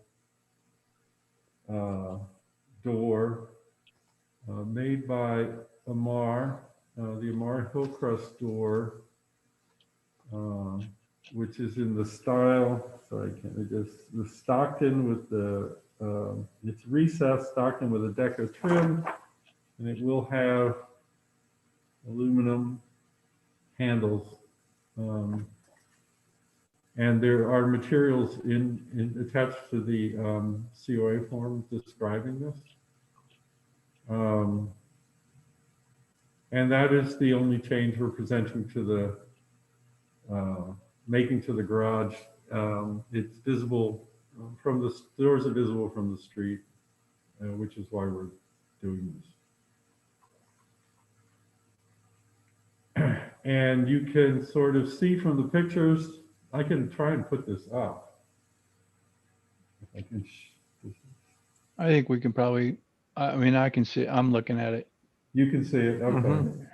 door made by Amar, the Amar Hillcrest door, which is in the style, sorry, can't I just, the Stockton with the, it's recessed Stockton with a deco trim, and it will have aluminum handles. And there are materials attached to the COA form describing this. And that is the only change we're presenting to the, making to the garage. It's visible from the, doors are visible from the street, which is why we're doing this. And you can sort of see from the pictures, I can try and put this up. If I can, I think we can probably, I mean, I can see, I'm looking at it. you can see it, okay. Mhm.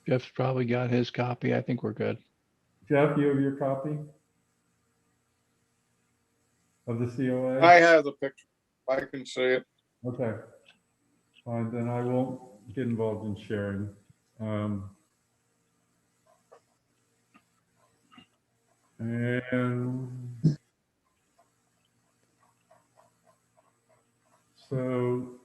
Jeff's probably got his copy. I think we're good. Jeff, you have your copy of the COA? I have the picture. I can see it. Okay. Fine, then I won't get involved in sharing. And so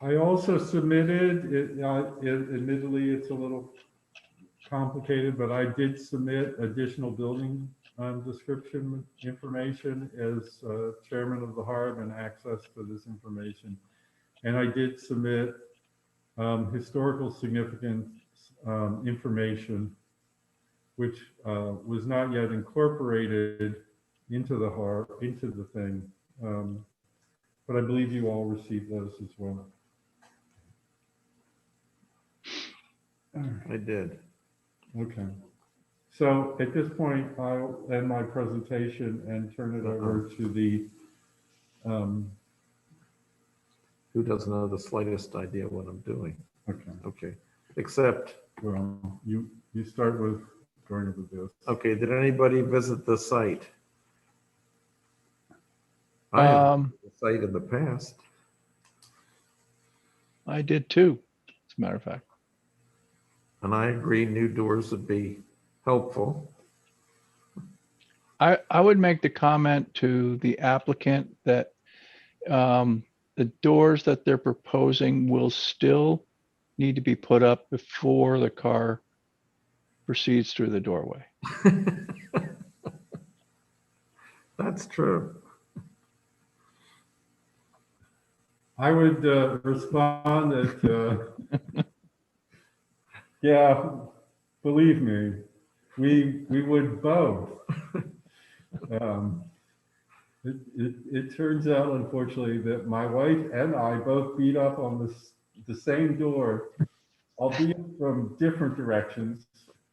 I also submitted, admittedly, it's a little complicated, but I did submit additional building description information as chairman of the HARB and access to this information. And I did submit historical significance information, which was not yet incorporated into the HARB, into the thing. But I believe you all received those as well. I did. Okay. So at this point, I'll end my presentation and turn it over to the, Who doesn't have the slightest idea what I'm doing? okay, Okay. Except, well, you start with growing up with this. Okay, did anybody visit the site? I have visited the site in the past. I did too, as a matter of fact. And I agree, new doors would be helpful. I would make the comment to the applicant that the doors that they're proposing will still need to be put up before the car proceeds through the doorway. That's true. I would respond that, yeah, believe me, we would both. It turns out, unfortunately, that my wife and I both beat up on the same door, albeit from different directions.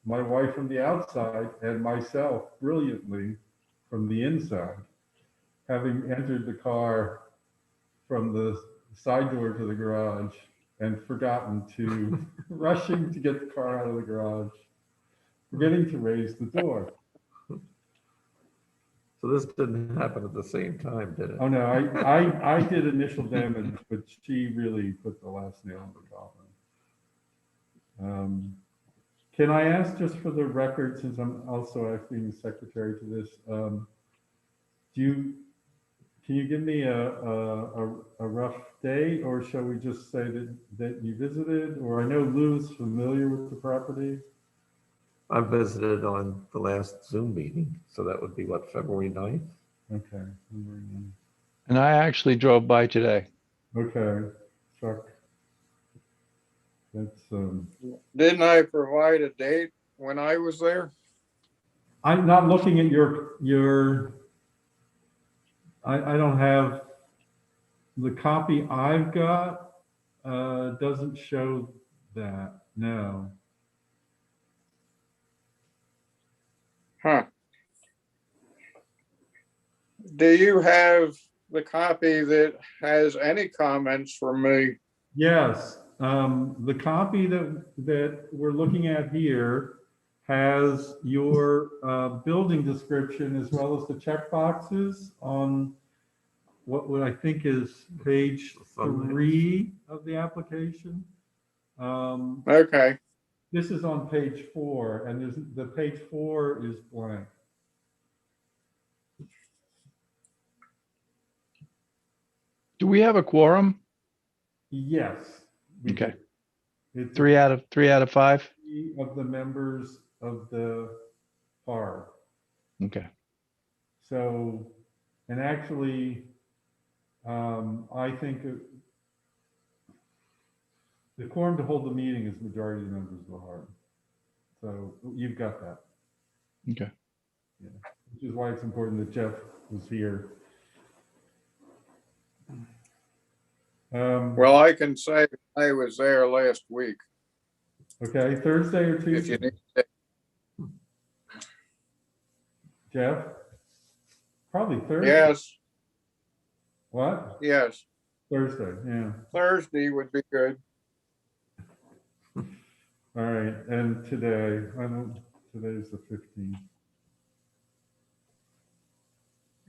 My wife from the outside and myself brilliantly from the inside, having entered the car from the side door to the garage and forgotten to, rushing to get the car out of the garage, forgetting to raise the door. So this didn't happen at the same time, did it? Oh, no, I did initial damage, but she really put the last nail in the coffin. Can I ask, just for the record, since I'm also acting as secretary to this, can you give me a rough date, or shall we just say that you visited? Or I know Lou's familiar with the property. I visited on the last Zoom meeting, so that would be what, February 9th? Okay. And I actually drove by today. Okay, Chuck. That's, Didn't I provide a date when I was there? I'm not looking at your, I don't have, the copy I've got, doesn't show that, no. Huh. Do you have the copy that has any comments from me? Yes, the copy that we're looking at here has your building description as well as the check boxes on what I think is page 3 of the application. Okay, This is on page 4, and the page 4 is blank. Do we have a quorum? Yes. we Okay. do. It's 3 out of 5? 3 of the members of the HARB. Okay. So, and actually, I think the quorum to hold the meeting is majority of the members of the HARB. So you've got that. Okay. Yeah. Which is why it's important that Jeff was here. well, I can say I was there last week. Okay, Thursday or If you Tuesday? need, Jeff? Probably Thursday. yes, What? yes, Thursday, yeah. Thursday would be good. All right, and today, today's the 15th.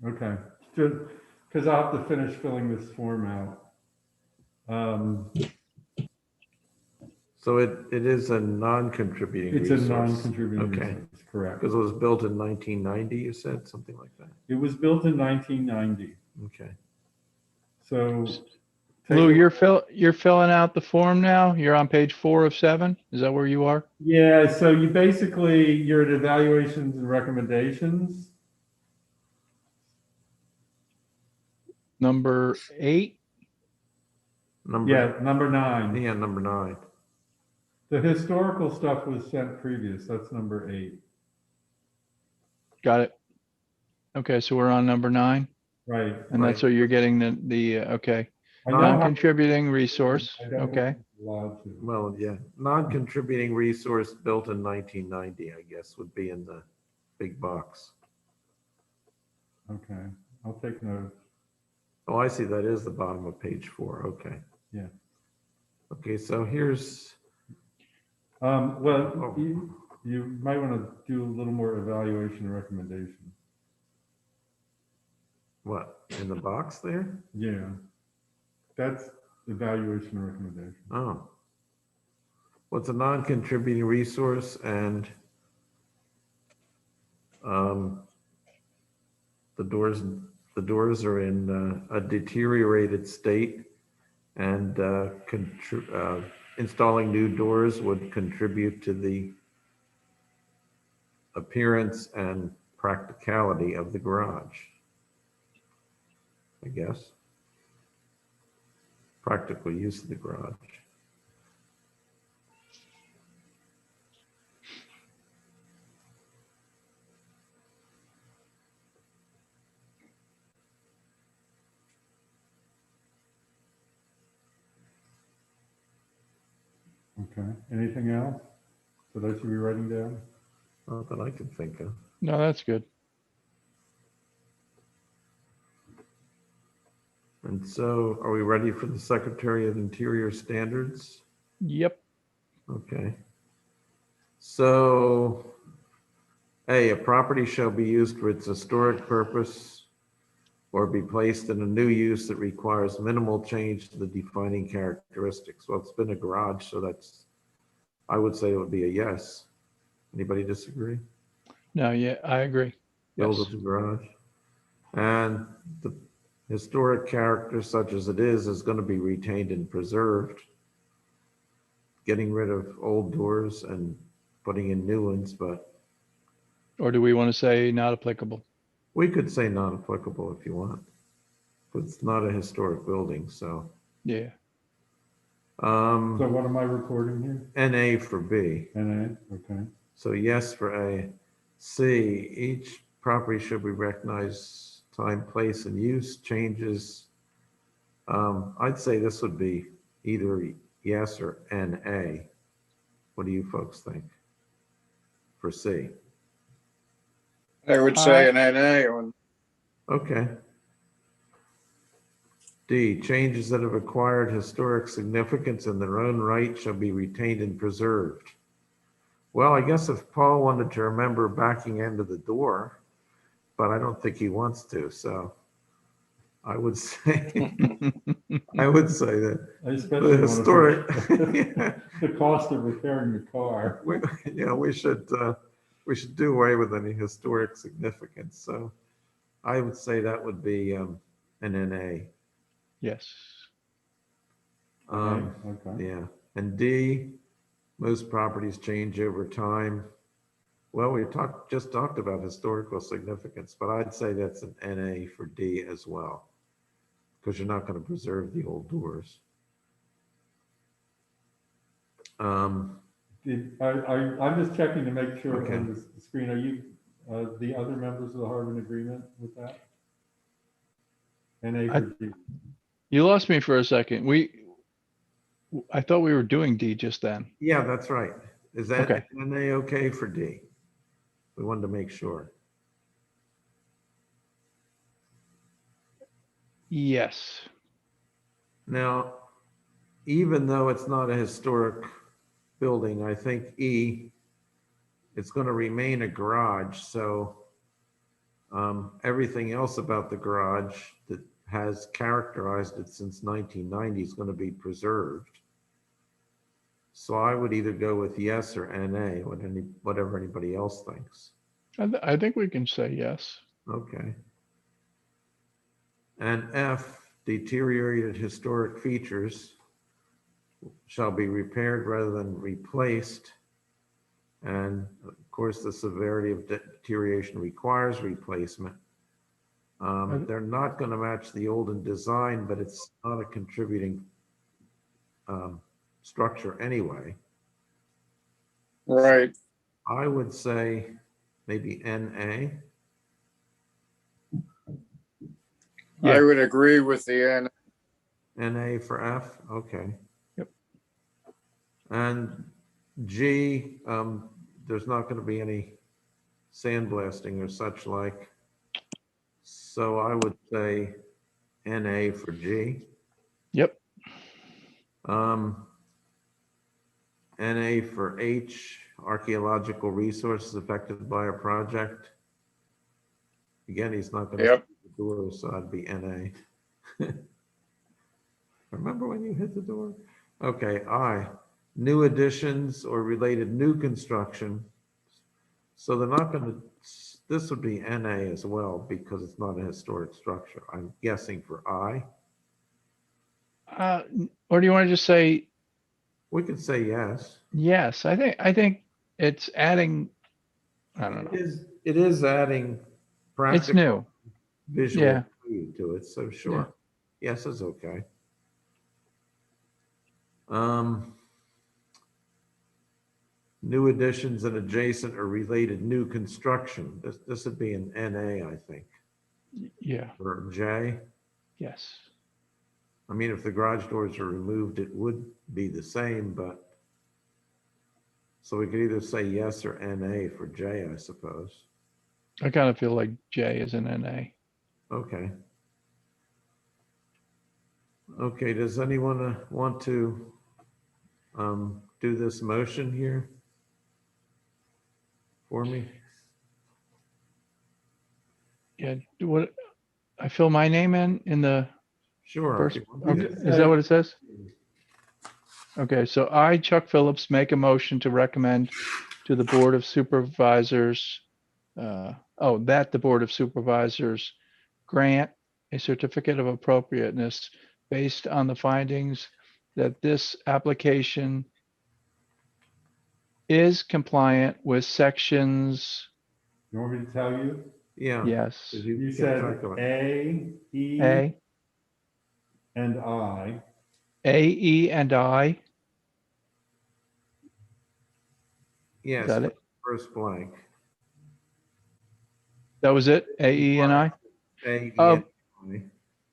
Okay, because I'll have to finish filling this form out. So it is a non-contributing It's a resource. non-contributing Okay. resource, correct. Because it was built in 1990, you said, something like that? It was built in 1990, Okay. so. Lou, you're filling out the form now? You're on page 4 of 7? Is that where you are? Yeah, so you're at evaluations and recommendations. Number 8? Yeah, number 9. Yeah, number 9. The historical stuff was sent previous, that's number 8. Got it. Okay, so we're on number 9, Right. and that's where you're getting the okay. I know how- Non-contributing resource, I don't know okay. if it's allowed to. Well, yeah, non-contributing resource built in 1990, I guess, would be in the big box. Okay, I'll take note. Oh, I see, that is the bottom of page 4, okay. Yeah. Okay, so here's, Well, You might want to do a little more evaluation and recommendation. What, in the box there? Yeah, that's evaluation and recommendation. Oh. What's a non-contributing resource and the doors are in a deteriorated state, and installing new doors would contribute to the appearance and practicality of the garage, I guess. Practical use of the garage. Okay, anything else that I should be writing down? Not that I can think of. No, that's good. And so are we ready for the Secretary of Interior standards? Yep. Okay. So A property shall be used for its historic purpose or be placed in a new use that requires minimal change to the defining characteristics. Well, it's been a garage, so that's, I would say it would be a yes. Anybody disagree? No, yeah, I agree. Build Yes. as a garage. And the historic character such as it is going to be retained and preserved. Getting rid of old doors and putting in new ones, but Or do we want to say not applicable? we could say not applicable if you want. But it's not a historic building, so. Yeah. So what am I recording here? NA for B. NA, okay. So yes for A. C, each property should be recognized time, place, and use changes. I'd say this would be either yes or NA. What do you folks think for C? I would say an NA on, Okay. D, changes that have acquired historic significance in their own right shall be retained and preserved. Well, I guess if Paul wanted to remember backing into the door, but I don't think he wants to, so I would say, I would say that I especially the want historic, to yeah, the cost of repairing the car. we should do away with any historic significance. So I would say that would be an NA. Yes. Okay. Yeah, and D, most properties change over time. Well, we just talked about historical significance, but I'd say that's an NA for D as well, because you're not going to preserve the old doors. I'm just checking to make sure Okay. on the screen, are you the other members of the HARB in agreement with that? NA for D. You lost me for a second. I thought we were doing D just then. Yeah, that's right. Is that Okay. NA okay for D? We wanted to make sure. Yes. Now, even though it's not a historic building, I think E, it's going to remain a garage. So everything else about the garage that has characterized it since 1990 is going to be preserved. So I would either go with yes or NA, whatever anybody else thinks. I think we can say yes. Okay. And F, deteriorated historic features shall be repaired rather than replaced. And of course, the severity of deterioration requires replacement. They're not going to match the olden design, but it's not a contributing structure anyway. right, I would say maybe NA. Yeah. I would agree with the NA. NA for F, okay. Yep. And G, there's not going to be any sandblasting or such like. So I would say NA for G. Yep. NA for H, archaeological resources affected by a project. Again, he's not going to Yep. the door, so I'd be NA. Remember when you hit the door? Okay, I, new additions or related new construction. So they're not going to, this would be NA as well because it's not a historic structure. I'm guessing for I. Or do you want to just say We could say yes. yes? I think it's adding, I don't know. It is adding It's practical new. visual Yeah. value to it, so sure. Yes is okay. New additions and adjacent or related new construction. This would be an NA, I think, Yeah. or J. Yes. I mean, if the garage doors are removed, it would be the same, but so we could either say yes or NA for J, I suppose. I kind of feel like J is an NA. Okay. Okay, does anyone want to do this motion here for me? Yeah. What I fill my name in the Sure. if first. you want to. Okay. Is that what it says? Okay. So I, Chuck Phillips, make a motion to recommend to the Board of Supervisors, that the Board of Supervisors grant a certificate of appropriateness based on the findings that this application is compliant with sections, You want me to tell you? Yeah. yes, 'cause You kept said track of it. A, E, A, and I. E, and I. Yes, that it? first blank. That was it? A, E, and I? A, E, Of, and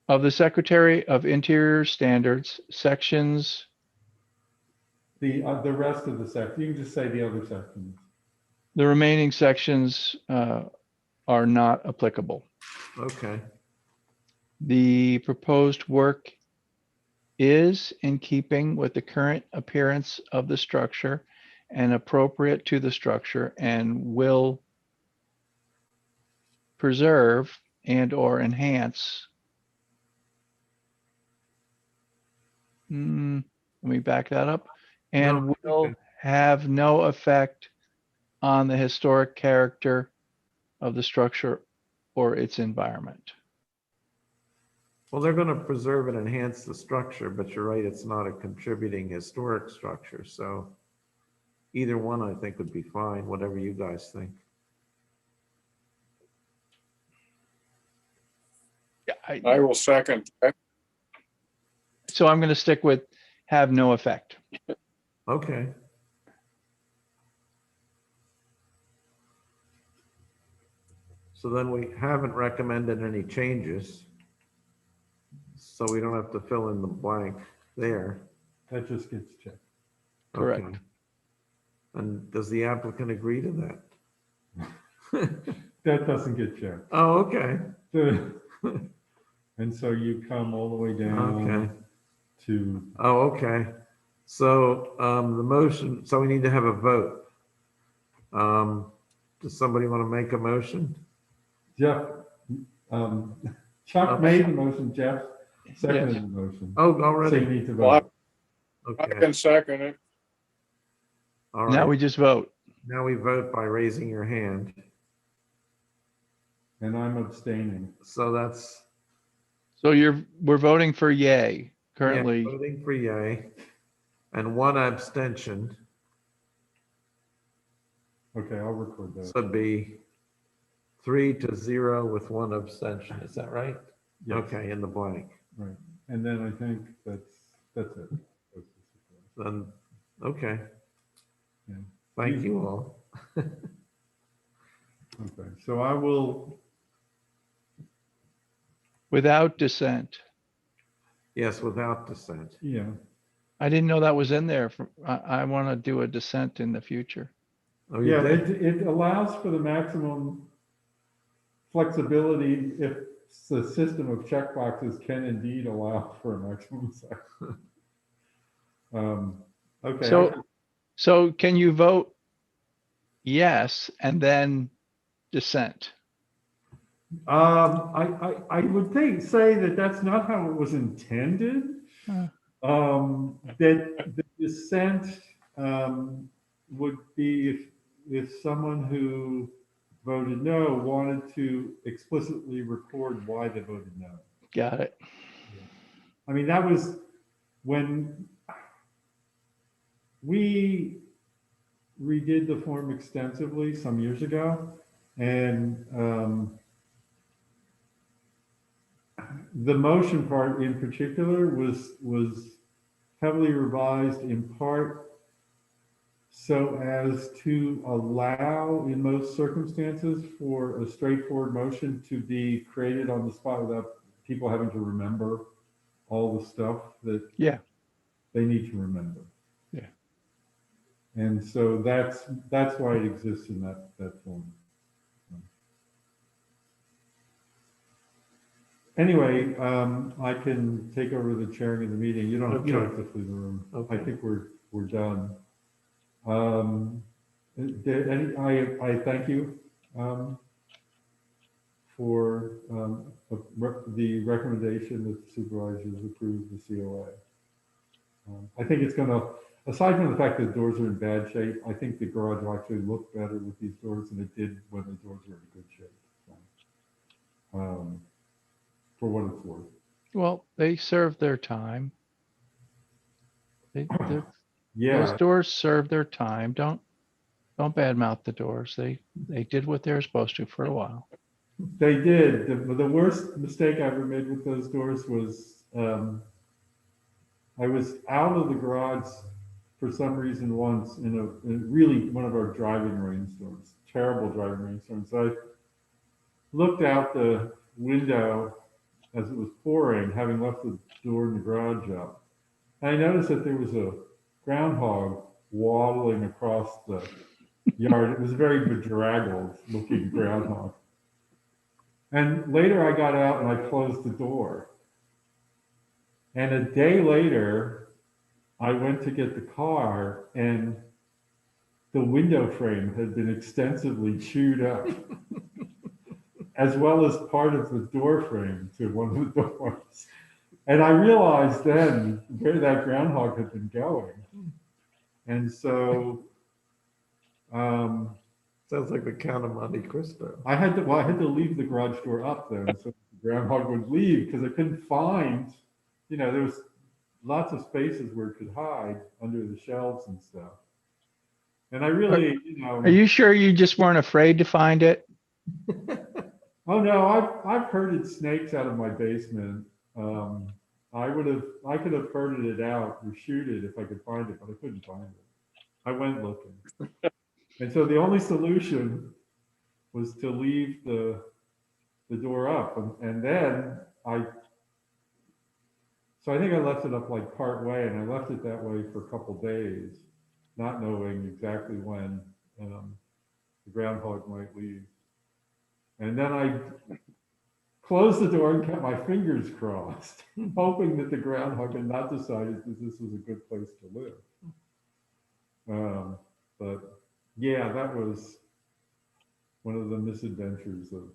I. of the Secretary of Interior Standards, sections, The rest of the section, you can just say the other sections. the remaining sections are not applicable. Okay, The proposed work is in keeping with the current appearance of the structure and appropriate to the structure and will preserve and or enhance. Let me back that up. And No, will okay. have no effect on the historic character of the structure or its environment. Well, they're going to preserve and enhance the structure, but you're right, it's not a contributing historic structure. So either one, I think, would be fine, whatever you guys think. Yeah, I will second that. so I'm going to stick with have no effect. Okay. So then we haven't recommended any changes. So we don't have to fill in the blank there. That just gets checked. Correct. Okay. And does the applicant agree to that? That doesn't get checked. Oh, okay. And so you come all the way down Okay. to, Oh, okay. So the motion, so we need to have a vote. Does somebody want to make a motion? Jeff, Chuck Okay. made the motion, Jeff seconded Yes. the motion. Oh, So you already? need to Well, vote. I Okay. can second it. All Now right. we just vote. Now we vote by raising your hand. And I'm abstaining. So that's So we're voting for yay yeah, currently. voting for yay and one abstention. Okay, I'll record that. So it'd be 3-0 with one abstention. Is that right? Yes, Okay, in the blank. right. And then I think that's it. Then, okay. Yeah. Thank you all. Okay, so I will, Without dissent. Yes, without dissent. yeah, I didn't know that was in there. I want to do a dissent in the future. Oh, you yeah, did? it allows for the maximum flexibility if the system of checkboxes can indeed allow for a maximum size. Okay. So can you vote yes, and then dissent. I would say that that's not how it was intended. Uh, That the dissent would be if someone who voted no wanted to explicitly record why they voted no. Got it. I mean, that was when we redid the form extensively some years ago, and the motion part in particular was heavily revised in part so as to allow, in most circumstances, for a straightforward motion to be created on the spot without people having to remember all the stuff that Yeah. they need to remember. Yeah. And so that's why it exists in that form. Anyway, I can take over the chairing of the meeting. You don't have to flee the room. Okay. I think we're done. I thank you for the recommendation that the supervisors approve the COA. I think it's going to, aside from the fact that the doors are in bad shape, I think the garage will actually look better with these doors than it did when the doors were in good shape. So, for what it's worth. Well, they served their time. Those Yeah, doors served their time. Don't badmouth the doors. They did what they were supposed to for a while. they did. The worst mistake I ever made with those doors was I was out of the garage for some reason once in really one of our driving rainstorms, terrible driving rainstorms. So I looked out the window as it was pouring, having left the door in the garage up. And I noticed that there was a groundhog waddling across the yard. It was a very bedraggled looking groundhog. And later I got out and I closed the door. And a day later, I went to get the car and the window frame had been extensively chewed up, as well as part of the door frame to one of the doors. And I realized then where that groundhog had been going. And so Sounds like the Count of Monte Cristo. I had to leave the garage door up then so the groundhog would leave because I couldn't find, there was lots of spaces where it could hide under the shelves and stuff. And I really, Are you sure you just weren't afraid to find it? oh no, I've herded snakes out of my basement. I could have herded it out or shoot it if I could find it, but I couldn't find it. I went looking. And so the only solution was to leave the door up. And then so I think I left it up like part way, and I left it that way for a couple days, not knowing exactly when the groundhog might leave. And then I closed the door and kept my fingers crossed, hoping that the groundhog had not decided that this was a good place to live. But yeah, that was one of the misadventures of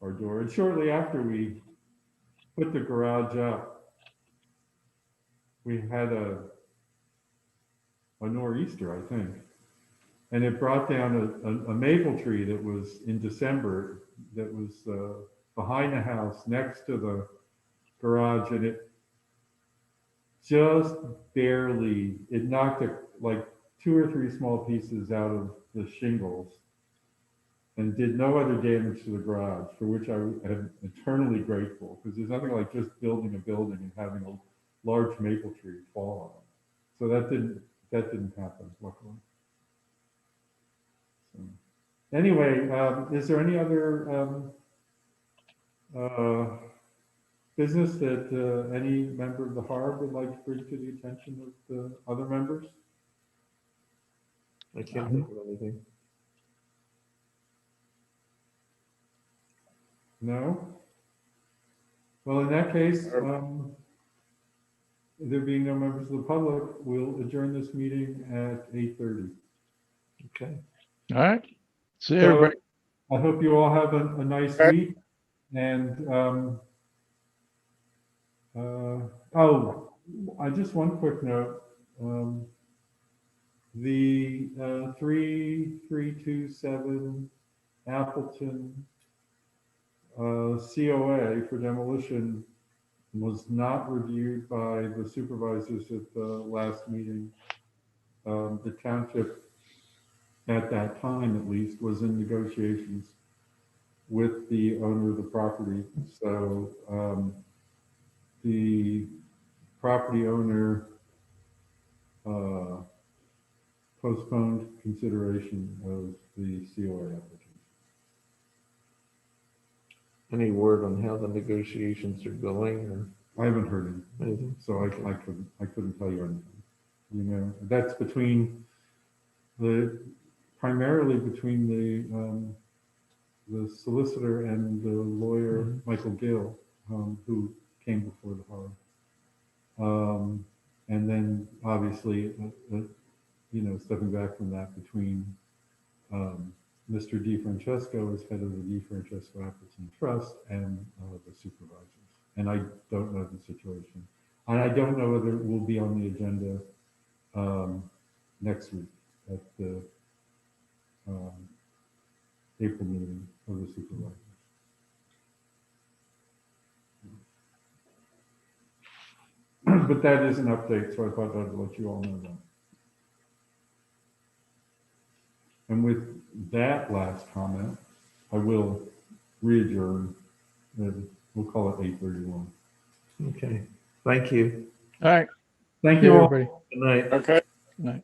our door. And shortly after we put the garage up, we had a nor'easter, I think. And it brought down a maple tree that was in December that was behind the house next to the garage. And it just barely, it knocked like 2 or 3 small pieces out of the shingles and did no other damage to the garage, for which I am eternally grateful, because there's nothing like just building a building and having a large maple tree fall on it. So that didn't happen, luckily. So, anyway, is there any other business that any member of the HARB would like to bring to the attention of the other members? I can't think of anything. No? Well, in that case, there being no members of the public, we'll adjourn this meeting at 8:30. Okay. All right. See you, So, everybody. I hope you all have a nice Okay. week. And, oh, just one quick note. The 3327 Appleton COA for demolition was not reviewed by the supervisors at the last meeting. The township, at that time at least, was in negotiations with the owner of the property. So the property owner postponed consideration of the COA application. Any word on how the negotiations are going or I haven't heard anything, anything? so I couldn't tell you anything. You know, that's between primarily between the solicitor and the lawyer, Michael Gill, who came before the HARB. And then obviously, you know, stepping back from that, between Mr. DiFrancesco as head of the DiFrancesco Appleton Trust and the supervisors. And I don't know the situation. And I don't know whether it will be on the agenda next week at the April meeting of the supervisors. But that is an update, so I thought I'd let you all know that. And with that last comment, I will re-adjourn. We'll call it 8:31. Okay. Thank you. All right. Thank See you you, all. everybody. Good night. Okay, Good night.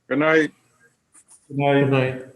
good night. Good night. Good night.